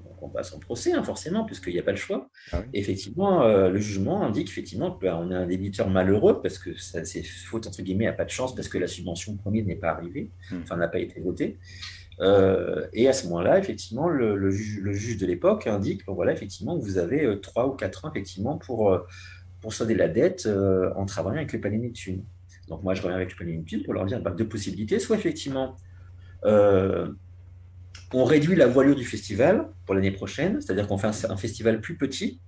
Donc on passe en procès, hein, forcément, puisqu'il n'y a pas le choix. Ah oui. Et effectivement, le jugement indique effectivement qu'on est un débiteur malheureux, parce que ça, c'est faute, entre guillemets, à pas de chance, parce que la subvention promise n'est pas arrivée, Hmm. enfin n'a pas été votée. Et à ce moment-là, effectivement, le juge de l'époque indique, bon, voilà, effectivement, vous avez 3 ou 4 ans, effectivement, pour solder la dette en travaillant avec le panier Neptune. Donc moi, je reviens avec le panier Neptune pour leur dire bah, deux possibilités. Soit effectivement, euh, on réduit la voilure du festival pour l'année prochaine, c'est-à-dire qu'on fait un festival plus petit,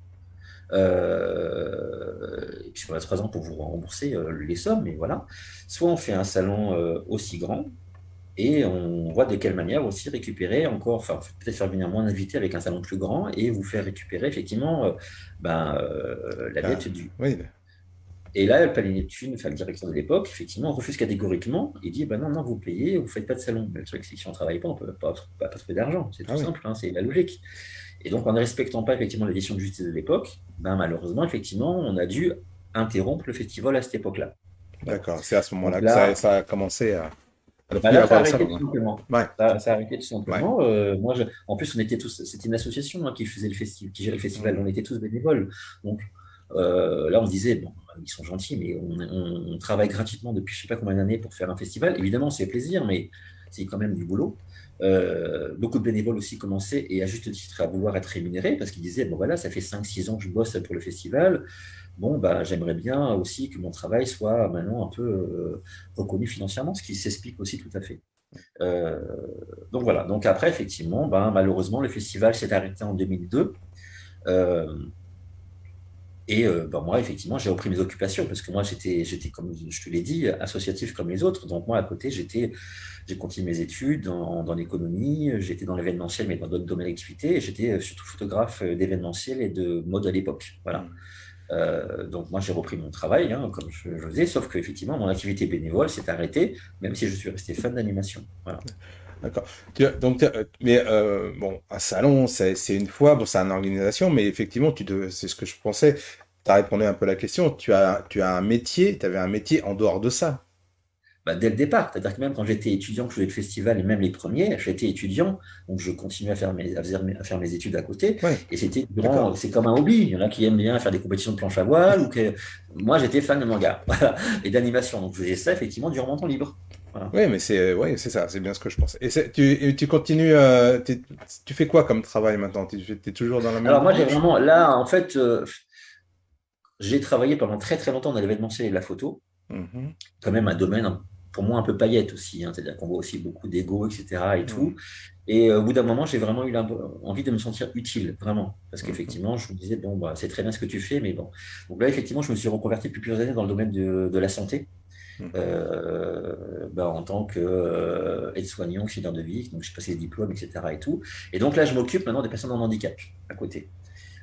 et puis on a 3 ans pour vous rembourser les sommes, mais voilà. Soit on fait un salon aussi grand, et on voit de quelle manière aussi récupérer encore, enfin peut-être faire venir moins d'invités avec un salon plus grand et vous faire récupérer effectivement la Ah, dette due. oui, Et là, le Palais Neptune, enfin le directeur de l'époque, effectivement, refuse catégoriquement. Il dit, non, non, vous payez, vous ne faites pas de salon. Mais le truc, c'est que si on ne travaille pas, on ne peut pas trouver d'argent. C'est ah tout oui, simple, hein, c'est la logique. Et donc, en ne respectant pas effectivement la décision de justice de l'époque, malheureusement, effectivement, on a dû interrompre le festival à cette époque-là. Voilà. d'accord. C'est à ce Donc moment-là que là, ça a commencé à ne plus là, ça a avoir de arrêté salon, tout hein. simplement. Ouais, Ça a arrêté tout ouais. simplement. Moi, en plus, on était tous, c'était une association qui faisait le festival, qui gérait le festival. Hmm. On était tous bénévoles. Donc là, on se disait, bon, ils sont gentils, mais on travaille gratuitement depuis je sais pas combien d'années pour faire un festival. Évidemment, c'est plaisir, mais c'est quand même du boulot. Beaucoup de bénévoles aussi commençaient, et à juste titre, à vouloir être rémunérés parce qu'ils disaient, bon voilà, ça fait 5 6 ans que je bosse pour le festival. Bon, bah, j'aimerais bien aussi que mon travail soit maintenant un peu reconnu financièrement, ce qui s'explique aussi tout à fait. Euh, donc voilà, donc après, effectivement, malheureusement, le festival s'est arrêté en 2002. Euh, moi, effectivement, j'ai repris mes occupations parce que moi, j'étais, comme je te l'ai dit, associatif comme les autres. Donc moi, à côté, j'ai continué mes études dans l'économie, j'étais dans l'événementiel, mais dans d'autres domaines d'activité. Et j'étais surtout photographe d'événementiel et de mode à l'époque. Voilà. Hmm. Donc moi, j'ai repris mon travail, hein, comme je faisais, sauf qu'effectivement, mon activité bénévole s'est arrêtée, même si je suis resté fan d'animation. Voilà. D'accord. Mais bon, un salon, c'est une fois, bon, c'est une organisation, mais effectivement, c'est ce que je pensais. Tu as répondu un peu à la question. Tu as un métier, tu avais un métier en dehors de ça. Dès le départ, c'est-à-dire que même quand j'étais étudiant, que je faisais le festival et même les premiers, j'étais étudiant, donc je continuais à faire mes études à côté, Ouais, et c'était d'accord. c'est comme un hobby. Il y en a qui aiment bien faire des compétitions de planche à voile, moi j'étais fan de manga, voilà, et d'animation, donc je faisais ça effectivement durant mon temps libre. Voilà. Oui, mais c'est ça, c'est bien ce que je pense. Et tu continues, tu fais quoi comme travail maintenant? Tu es toujours dans la même Alors moi j'ai branche? vraiment, là en fait, j'ai travaillé pendant très très longtemps dans l'événementiel et la photo, Mhm, quand même un domaine pour moi un peu paillette aussi, hein, c'est-à-dire qu'on voit aussi beaucoup d'ego, etc. et mhm, tout. Et au bout d'un moment, j'ai vraiment eu envie de me sentir utile, vraiment. Parce mhm, qu'effectivement, je me disais, bon, c'est très bien ce que tu fais, mais bon. Donc là, effectivement, je me suis reconverti depuis plusieurs années dans le domaine de la santé, mhm. en tant qu'aide-soignant, auxiliaire de vie. Donc j'ai passé des diplômes, etc. et tout. Et donc là, je m'occupe maintenant des personnes en handicap à côté,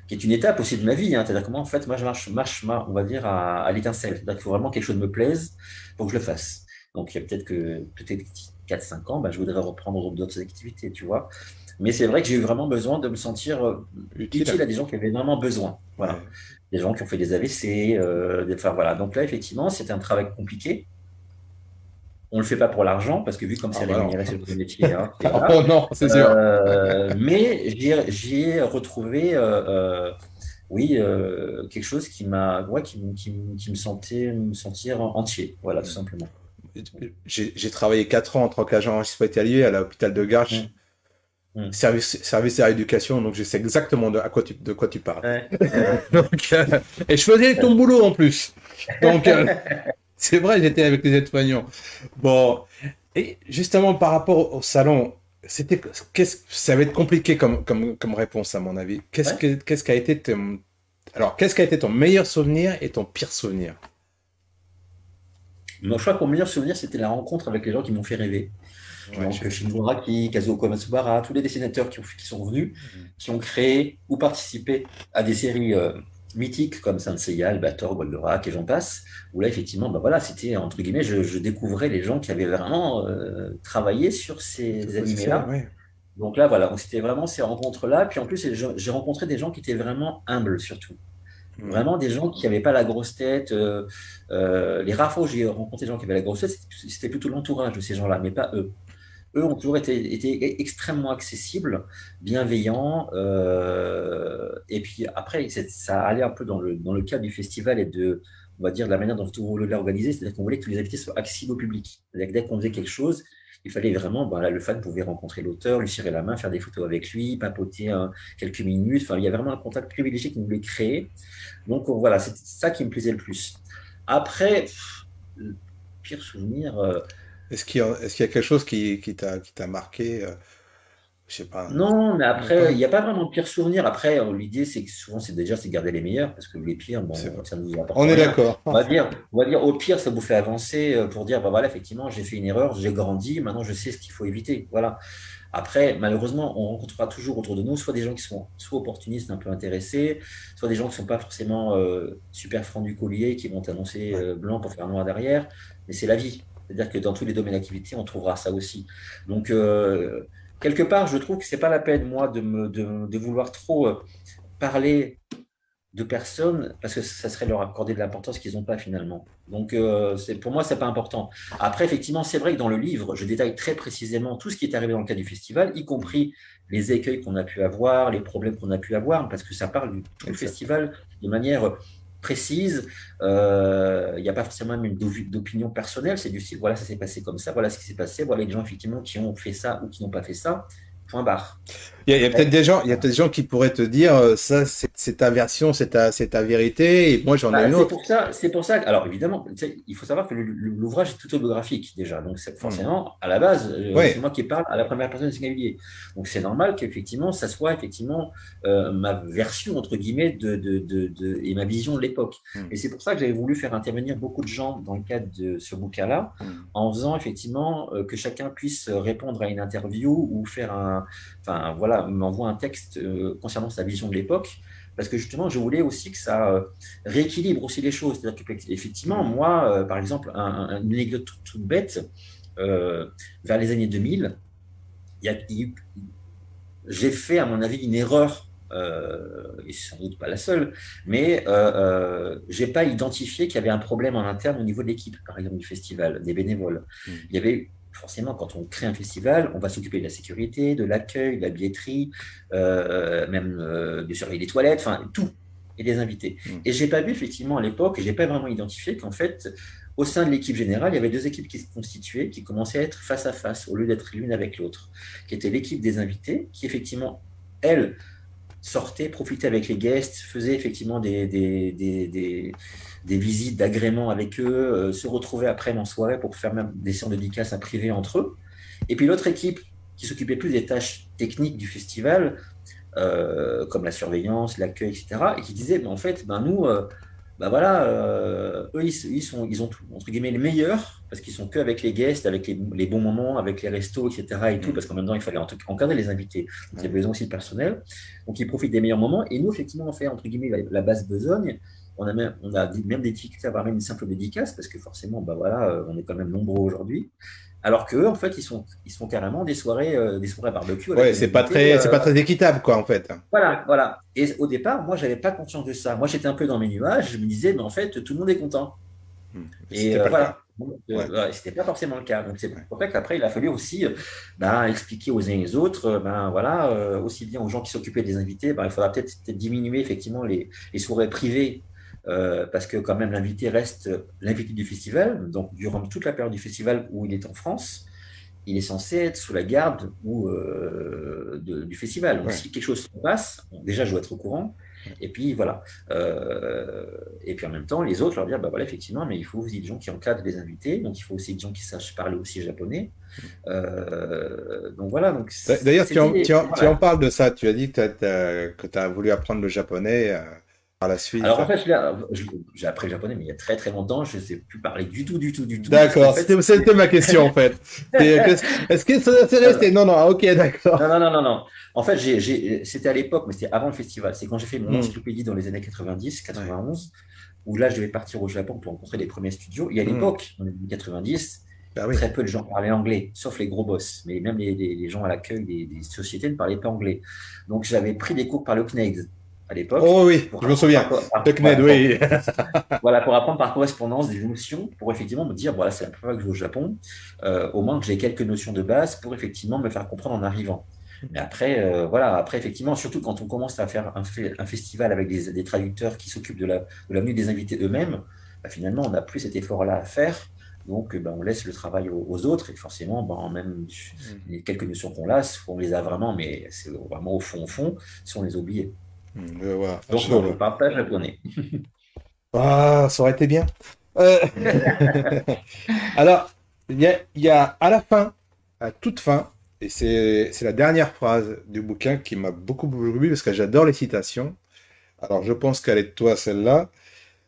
qui est une étape aussi de ma vie, hein. C'est-à-dire comment, en fait, moi, je marche on va dire, à l'étincelle. C'est-à-dire qu'il faut vraiment que quelque chose me plaise pour que je le fasse. Donc, il y a peut-être 4 5 ans, je voudrais reprendre d'autres activités, tu vois. Mais c'est vrai que j'ai eu vraiment besoin de me sentir utile Utile? à des gens qui avaient vraiment besoin. Voilà. Ouais. Des gens qui ont fait des AVC, enfin voilà. Donc là, effectivement, c'était un travail compliqué. On ne le fait pas pour l'argent, parce que vu comme Ah c'est bah non. rémunéré sur le métier, hein, c'est voilà. Oh non, c'est sûr. Mais j'y ai retrouvé oui, quelque chose qui m'a, ouais, qui me sentait me sentir entier, voilà, tout simplement. J'ai travaillé 4 ans en tant qu'agent hospitalier à l'hôpital de Garches, Mm, mm. service et rééducation, donc je sais exactement de quoi tu parles. Ouais, ouais. Donc, et je faisais ton boulot en plus. Donc, c'est vrai, j'étais avec les aides-soignants. Bon, et justement par rapport au salon, ça va être compliqué comme réponse à mon avis. Ouais. Qu'est-ce qui a été ton meilleur souvenir et ton pire souvenir? Je crois que mon meilleur souvenir, c'était la rencontre avec les gens qui m'ont fait rêver. Ouais, Donc, Shinzo Araki, Kazuo Komatsubara, tous les dessinateurs qui sont venus, Mhm. qui ont créé ou participé à des séries mythiques comme Saint Seiya, Albator, Goldorak et j'en passe, où là, effectivement, voilà, c'était, entre guillemets, je découvrais les gens qui avaient vraiment travaillé sur ces Ouais, c'est ça, animés-là. ouais. Donc là, voilà, donc c'était vraiment ces rencontres-là. Puis en plus, j'ai rencontré des gens qui étaient vraiment humbles, surtout. Mm. Vraiment des gens qui n'avaient pas la grosse tête. Les rares fois où j'ai rencontré des gens qui avaient la grosse tête, c'était plutôt l'entourage de ces gens-là, mais pas eux. Eux ont toujours été extrêmement accessibles, bienveillants. Et puis après, ça allait un peu dans le cadre du festival et on va dire, de la manière dont on voulait l'organiser. C'est-à-dire qu'on voulait que tous les invités soient accessibles au public. C'est-à-dire que dès qu'on faisait quelque chose, il fallait vraiment, ben là, le fan pouvait rencontrer l'auteur, lui serrer la main, faire des photos avec lui, papoter quelques minutes. Enfin, il y a vraiment un contact privilégié qu'on voulait créer. Donc voilà, c'est ça qui me plaisait le plus. Après, le pire souvenir. Est-ce qu'il y a quelque chose qui t'a marqué, je sais pas, Non, mais non après, pas? il n'y a pas vraiment de pire souvenir. Après, l'idée, c'est que souvent, c'est garder les meilleurs, parce que les pires, C'est bon, vrai. ça ne nous apporte On est rien. d'accord. On va dire, au pire, ça vous fait avancer pour dire, bah voilà, effectivement, j'ai fait une erreur, j'ai grandi, maintenant je sais ce qu'il faut éviter. Voilà. Après, malheureusement, on rencontrera toujours autour de nous soit des gens qui sont soit opportunistes, un peu intéressés, soit des gens qui ne sont pas forcément super francs du collier, qui vont t'annoncer Ouais. blanc pour faire noir derrière. Mais c'est la vie. C'est-à-dire que dans tous les domaines d'activité, on trouvera ça aussi. Donc, quelque part, je trouve que c'est pas la peine, moi, de vouloir trop parler de personnes parce que ça serait leur accorder de l'importance qu'ils n'ont pas finalement. Donc, pour moi, c'est pas important. Après, effectivement, c'est vrai que dans le livre, je détaille très précisément tout ce qui est arrivé dans le cadre du festival, y compris les écueils qu'on a pu avoir, les problèmes qu'on a pu avoir, parce que ça parle du Exact. festival de manière précise. Il n'y a pas forcément même d'opinion personnelle, c'est du style, voilà, ça s'est passé comme ça, voilà ce qui s'est passé, voilà les gens effectivement qui ont fait ça ou qui n'ont pas fait ça, point barre. Il y a peut-être Après, des gens, il y a peut-être des gens qui pourraient te dire, ça, c'est ta version, c'est ta vérité, et moi, j'en ai bah, une autre. c'est pour ça. Alors évidemment, tu sais, il faut savoir que l'ouvrage est autobiographique déjà. Donc Hmm. forcément, à la base, c'est Ouais. moi qui parle à la première personne singulier. Donc c'est normal qu'effectivement, ça soit effectivement ma version entre guillemets et ma vision de l'époque. Hmm. Et c'est pour ça que j'avais voulu faire intervenir beaucoup de gens dans le cadre de ce bouquin-là, Hmm. en faisant effectivement que chacun puisse répondre à une interview ou enfin voilà, m'envoie un texte concernant sa vision de l'époque. Parce que justement, je voulais aussi que ça rééquilibre aussi les choses. C'est-à-dire qu'effectivement, Hmm. moi, par exemple, une anecdote toute bête, vers les années 2000, il y a j'ai fait, à mon avis, une erreur, et c'est sans doute pas la seule, mais j'ai pas identifié qu'il y avait un problème en interne au niveau de l'équipe, par exemple, du festival, des bénévoles. Hmm. Il y avait forcément, quand on crée un festival, on va s'occuper de la sécurité, de l'accueil, de la billetterie, même de surveiller les toilettes, enfin tout, et des invités. Hmm. Et j'ai pas vu effectivement à l'époque, j'ai pas vraiment identifié qu'en fait, au sein de l'équipe générale, il y avait deux équipes qui se constituaient, qui commençaient à être face à face, au lieu d'être l'une avec l'autre, qui était l'équipe des invités, qui effectivement, elle, sortait, profitait avec les guests, faisait effectivement des visites d'agrément avec eux, se retrouvait après en soirée pour faire même des séances de dédicaces à privé entre eux. Et puis l'autre équipe qui s'occupait plus des tâches techniques du festival, comme la surveillance, l'accueil, etc., et qui disait, ben, en fait, ben, nous, bah voilà, eux, ils ont tout, entre guillemets, les meilleurs, parce qu'ils sont que avec les guests, avec les bons moments, avec les restos, etc. et tout, Hmm. parce qu'en même temps, il fallait encadrer les invités. Donc, il y Ouais. avait besoin aussi de personnel. Donc, ils profitent des meilleurs moments. Et nous, effectivement, on fait, entre guillemets, la base besogne. On a même des difficultés à avoir même une simple dédicace, parce que forcément, bah voilà, on est quand même nombreux aujourd'hui. Alors qu'eux, en fait, ils sont carrément des soirées barbecue avec Ouais, les invités. c'est pas très équitable, quoi, en fait. Voilà, voilà. Et au départ, moi, j'avais pas conscience de ça. Moi, j'étais un peu dans mes nuages. Je me disais, mais en fait, tout le monde est content. Hmm. Mais Et c'était pas le cas. voilà. Donc, Ouais. ouais, c'était pas forcément le cas. Donc, c'est Ouais. pour ça qu'après, il a fallu aussi ben, expliquer aux uns et aux autres, ben, voilà, aussi bien aux gens qui s'occupaient des invités, ben, il faudra peut-être diminuer effectivement les soirées privées. Parce que quand même l'invité reste l'invité du festival, donc durant toute la période du festival où il est en France, il est censé être sous la garde du festival. Donc, Ouais. si quelque chose se passe, bon, déjà, je dois être au courant. Ouais. Et puis, voilà. Et puis, en même temps, les autres leur dire, bah voilà, effectivement, mais il faut aussi des gens qui encadrent les invités. Donc, il faut aussi des gens qui sachent parler aussi japonais. Donc, voilà. Donc, D'ailleurs, c'était. tu en Voilà. parles de ça. Tu as dit que tu as voulu apprendre le japonais par la suite. Alors, en fait, j'ai appris le japonais, mais il y a très, très longtemps. Je ne sais plus parler du tout, du tout, du tout. Parce qu'en D'accord, fait, c'était ma question, en fait. Est-ce que ça s'est resté? Non, non, ok, d'accord. non, non, non, non, non. En fait, c'était à l'époque, mais c'était avant le festival. C'est quand j'ai fait mon Hmm. encyclopédie dans les années 90, Ouais. 91, où là, je devais partir au Japon pour rencontrer les premiers studios. Et à Hmm. l'époque, dans les années 90, Bah oui. très peu de gens parlaient anglais, sauf les gros boss. Mais même les gens à l'accueil des sociétés ne parlaient pas anglais. Donc, j'avais pris des cours par le CNED. à l'époque, Oh oui, pour je me apprendre souviens. TechNet, oui. voilà, pour apprendre par correspondance des notions, pour effectivement me dire, voilà, c'est la première fois que je vais au Japon, au moins que j'ai quelques notions de base pour effectivement me faire comprendre en arrivant. Mais après, voilà, après, effectivement, surtout quand on commence à faire un festival avec des traducteurs qui s'occupent de la venue des invités eux-mêmes, bah, finalement, on n'a plus cet effort-là à faire. Donc, bah, on laisse le travail aux autres et forcément, bah, même les quelques notions qu'on a, on les a vraiment, mais c'est vraiment au fond, si on les a oubliées. Je vois, Donc, je non, je vois. ne parle pas japonais. Ah, ça aurait été bien. Euh, Alors, il y a à la fin, à toute fin, et c'est la dernière phrase du bouquin qui m'a beaucoup plu parce que j'adore les citations. Alors, je pense qu'elle est de toi, celle-là.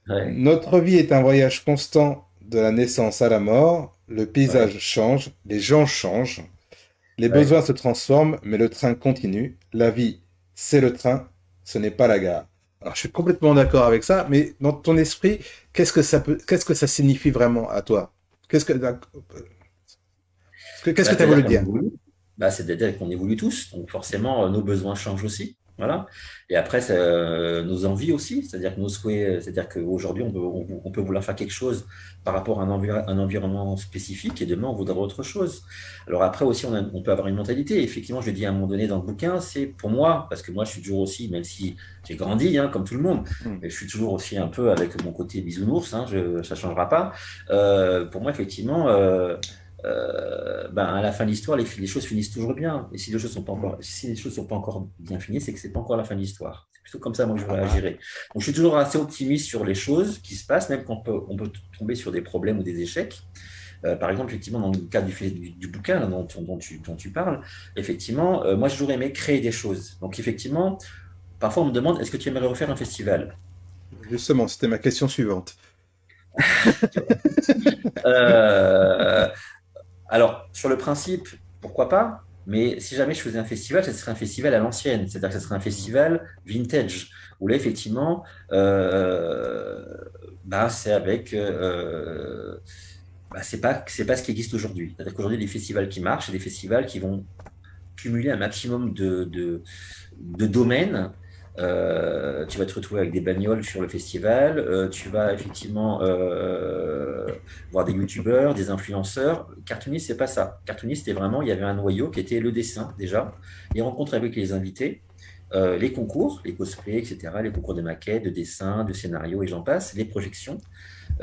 Ouais, Notre vie est un voyage constant de la naissance à la mort. Le ouais, paysage change, les gens changent, les besoins ouais. se transforment, mais le train continue. La vie, c'est le train, ce n'est pas la gare. Alors, je suis complètement d'accord avec ça, mais dans ton esprit, qu'est-ce que ça signifie vraiment à toi? Qu'est-ce que Bah, tu as voulu c'est-à-dire qu'on dire? évolue. Bah, c'est-à-dire qu'on évolue tous. Donc forcément, nos besoins changent aussi. Voilà. Et après, nos envies aussi. C'est-à-dire que nos souhaits, c'est-à-dire qu'aujourd'hui, on peut vouloir faire quelque chose par rapport à un environnement spécifique et demain, on voudra autre chose. Alors après aussi, on peut avoir une mentalité. Effectivement, je dis à un moment donné dans le bouquin, c'est pour moi, parce que moi, je suis toujours aussi, même si j'ai grandi, hein, comme tout le monde, Hmm. mais je suis toujours aussi un peu avec mon côté bisounours, hein, ça changera pas. Pour moi, effectivement, ben, à la fin de l'histoire, les choses finissent toujours bien. Et Hmm. si les choses sont pas encore bien finies, c'est que c'est pas encore la fin de l'histoire. C'est plutôt comme ça, moi, que je Ah bah, réagirais. Donc, je suis toujours assez optimiste sur les choses qui se passent, même quand on peut tomber sur des problèmes ou des échecs. Par exemple, effectivement, dans le cas du bouquin là, dont tu parles, effectivement, moi, j'aurais aimé créer des choses. Donc, effectivement, parfois, on me demande, est-ce que tu aimerais refaire un festival? justement, c'était ma question suivante. Euh, Alors, sur le principe, pourquoi pas? Mais si jamais je faisais un festival, ce serait un festival à l'ancienne, c'est-à-dire que ce serait un Hmm. festival vintage, où là, effectivement, euh, bah, bah, c'est pas ce qui existe aujourd'hui. C'est-à-dire qu'aujourd'hui, les festivals qui marchent, c'est des festivals qui vont cumuler un maximum de domaines. Tu vas te retrouver avec des bagnoles sur le festival. Tu vas effectivement voir des youtubeurs, des influenceurs. Cartoonist, c'est pas ça. Cartoonist, c'était vraiment, il y avait un noyau qui était le dessin déjà, les rencontres avec les invités, les concours, les cosplays, etc., les concours de maquettes, de dessin, de scénarios et j'en passe, les projections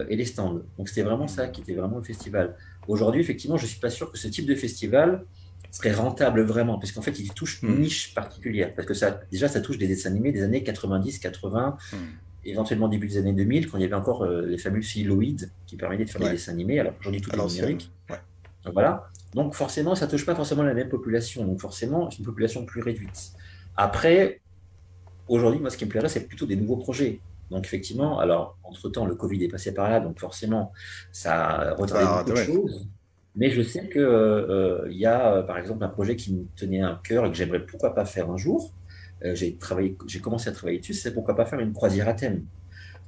et les stands. Donc c'était vraiment ça qui était vraiment le festival. Aujourd'hui, effectivement, je ne suis pas sûr que ce type de festival serait rentable vraiment, parce qu'en fait, il touche une Hmm. niche particulière. Parce que ça, déjà, ça touche des dessins animés des années 90, 80, Hmm. éventuellement début des années 2000, quand il y avait encore les fameux filoïdes qui permettaient de faire des Ouais, dessins animés. Alors aujourd'hui, tout à est l'ancienne. numérique. Ouais. Donc, voilà. Donc forcément, ça ne touche pas forcément la même population. Donc forcément, c'est une population plus réduite. Après, aujourd'hui, moi, ce qui me plairait, c'est plutôt des nouveaux projets. Donc, effectivement, alors, entre-temps, le Covid est passé par là, donc forcément, ça a Ça retardé a beaucoup de raté. choses. Mais je sais que, il y a, par exemple, un projet qui me tenait à cœur et que j'aimerais pourquoi pas faire un jour. J'ai commencé à travailler dessus, c'est pourquoi pas faire une croisière à thème.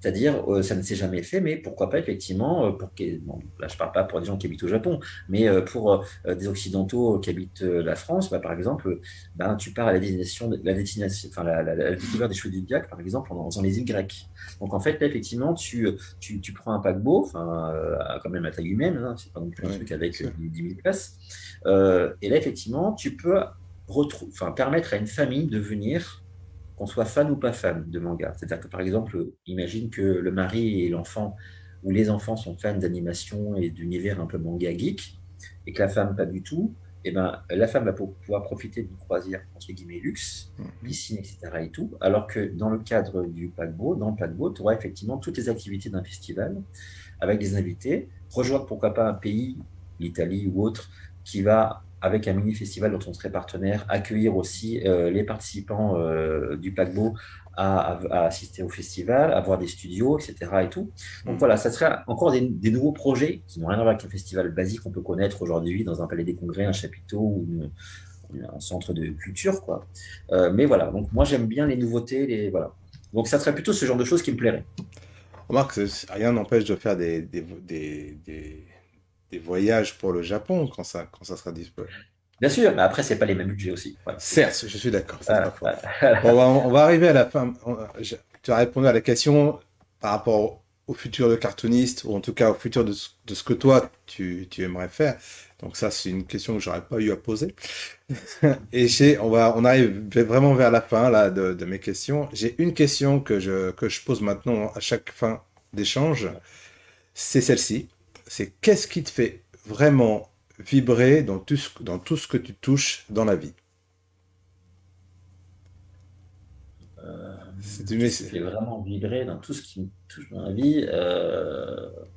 C'est-à-dire, ça ne s'est jamais fait, mais pourquoi pas effectivement, bon, là je parle pas pour des gens qui habitent au Japon, mais pour des Occidentaux qui habitent la France, bah, par exemple, ben, tu pars à la destination, enfin la découverte des cheveux du Diac, par exemple, en faisant les îles grecques. Donc en fait, là, effectivement, tu prends un paquebot, enfin, quand même à taille humaine, hein, c'est pas non plus un Oui, truc bien avec sûr. 10 000 places. Et là, effectivement, tu peux enfin, permettre à une famille de venir qu'on soit fan ou pas fan de manga. C'est-à-dire que, par exemple, imagine que le mari et l'enfant, ou les enfants sont fans d'animation et d'univers un peu manga geek, et que la femme pas du tout, et ben, la femme va pouvoir profiter d'une croisière, entre guillemets, luxe, Mhm. piscine, etc. et tout, alors que dans le cadre dans le paquebot, tu auras effectivement toutes les activités d'un festival, avec des invités, rejoindre pourquoi pas un pays, l'Italie ou autre, qui va, avec un mini-festival dont on serait partenaire, accueillir aussi les participants du paquebot à assister au festival, à voir des studios, etc. Et tout. Donc Mhm. voilà, ça serait encore des nouveaux projets qui n'ont rien à voir avec un festival basique qu'on peut connaître aujourd'hui dans un palais des congrès, un chapiteau ou un centre de culture, quoi. Mais voilà, donc moi j'aime bien les nouveautés, voilà. Donc ça serait plutôt ce genre de choses qui me plairait. Remarque, rien n'empêche de faire des voyages pour le Japon quand ça sera disponible. Bien sûr, mais après, c'est pas les mêmes budgets aussi. Voilà, c'est ça. Certes, je suis d'accord, c'est pas Voilà, faux. voilà. Bon, on va arriver à la fin. Tu as répondu à la question par rapport au futur de cartooniste, ou en tout cas au futur de ce que toi, tu aimerais faire. Donc ça, c'est une question que j'aurais pas eu à poser. Et on arrive vraiment vers la fin là, de mes questions. J'ai une question que je pose maintenant à chaque fin d'échange. C'est celle-ci. C'est qu'est-ce qui te fait vraiment vibrer dans tout ce que tu touches dans la vie? C'est une- Qu'est-ce qui me fait vraiment vibrer dans tout ce qui me touche dans la vie?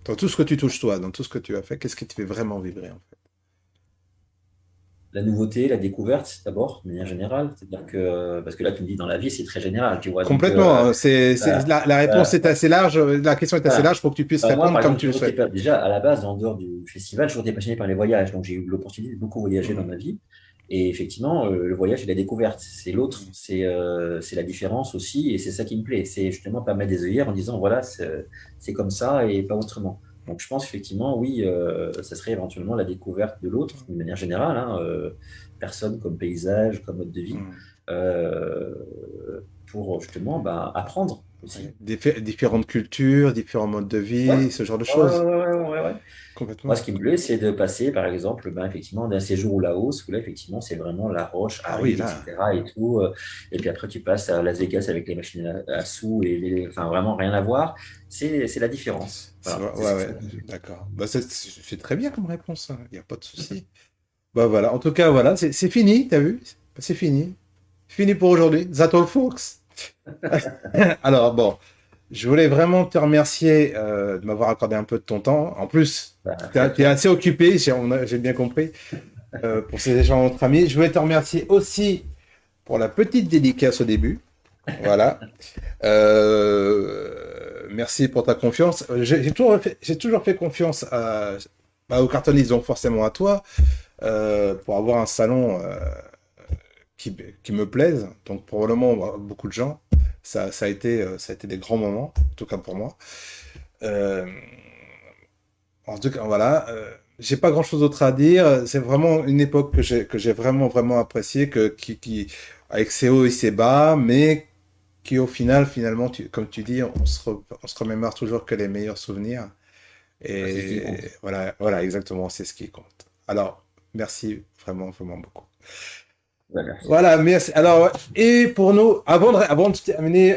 Dans tout ce que tu touches toi, dans tout ce que tu as fait, qu'est-ce qui te fait vraiment vibrer en fait? La nouveauté, la découverte, d'abord, de manière générale. C'est-à-dire que, parce que là, tu me dis dans la vie, c'est très général, tu vois. Donc, Complètement, hein, voilà. la réponse Euh, est assez large, la question est assez voilà. large pour que tu puisses Moi, répondre par comme exemple, tu le souhaites. déjà, à la base, en dehors du festival, j'ai toujours été passionné par les voyages. Donc, j'ai eu l'opportunité de beaucoup voyager dans Mhm. ma vie. Et effectivement, le voyage et la découverte, c'est l'autre, Mhm. c'est la différence aussi. Et c'est ça qui me plaît. C'est justement pas mettre des œillères en disant, voilà, c'est comme ça et pas autrement. Donc, je pense effectivement, oui, ça serait éventuellement la découverte de l'autre, d'une manière générale, hein, personne comme paysage, comme mode de vie, Mhm. euh, pour justement bah, apprendre Ouais. aussi. Différentes cultures, différents modes de Ouais. vie, ce genre de Ouais, ouais, choses. ouais, ouais, ouais, ouais. Moi, ce Complètement. qui me plaît, c'est de passer, par exemple, ben, effectivement, d'un séjour au Laos, où là, effectivement, c'est vraiment la roche Ah oui, aride, là. etc. et tout. Et puis après, tu passes à Las Vegas avec les machines à sous et enfin, vraiment rien à voir. C'est la différence. Voilà, c'est Ouais, ça que ça ouais, me fait. d'accord. Bah, c'est très bien comme réponse, il n'y a pas de souci. Bah voilà, en tout cas, voilà, c'est fini, t'as vu? C'est fini. Fini pour aujourd'hui. That's all, folks. Alors, bon, je voulais vraiment te remercier de m'avoir accordé un peu de ton temps. En plus, Ben, tu merci à es toi. assez occupé, j'ai bien compris, pour ces échanges entre amis. Je voulais te remercier aussi pour la petite dédicace au début. Voilà. Merci pour ta confiance. J'ai toujours fait confiance aux cartonnistes, donc forcément à toi, pour avoir un salon qui me plaise. Donc probablement beaucoup de gens. Ça a été des grands moments, en tout cas pour moi. Euh, En tout cas, voilà. J'ai pas grand-chose d'autre à dire. C'est vraiment une époque que j'ai vraiment vraiment appréciée, avec ses hauts et ses bas, mais qui au final, finalement, comme tu dis, on se remémore toujours que les meilleurs souvenirs. Ben, c'est ce qui Et compte. voilà, voilà, exactement, c'est ce qui compte. Alors, merci vraiment vraiment beaucoup. Ben, merci à toi. Voilà, merci. Alors, ouais, et pour nous, avant de terminer,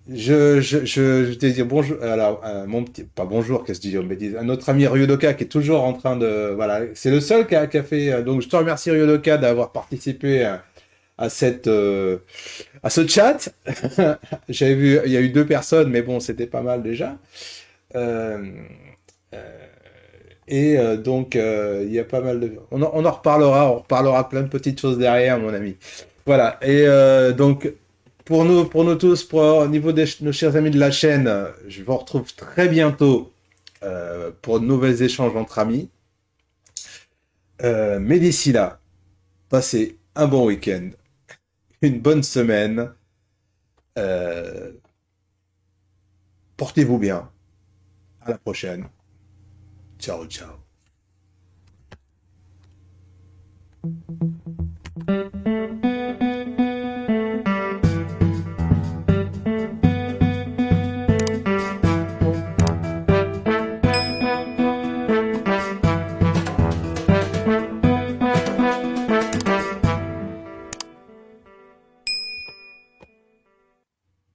je te dire bonjour. Alors, mon petit, pas bonjour, qu'est-ce que je dis, on me dit, un autre ami Ryodoka qui est toujours en train de, voilà, c'est le seul qui a fait. Donc, je te remercie Ryodoka d'avoir participé à à ce chat. J'avais vu, il y a eu deux personnes, mais bon, c'était pas mal déjà. Euh, euh, donc, il y a pas mal de, on reparlera plein de petites choses derrière, mon ami. Voilà. Et donc, pour nous tous, au niveau de nos chers amis de la chaîne, je vous retrouve très bientôt pour de nouveaux échanges entre amis. Mais d'ici là, passez un bon week-end, une bonne semaine. Euh, Portez-vous bien. À la prochaine. Ciao, ciao.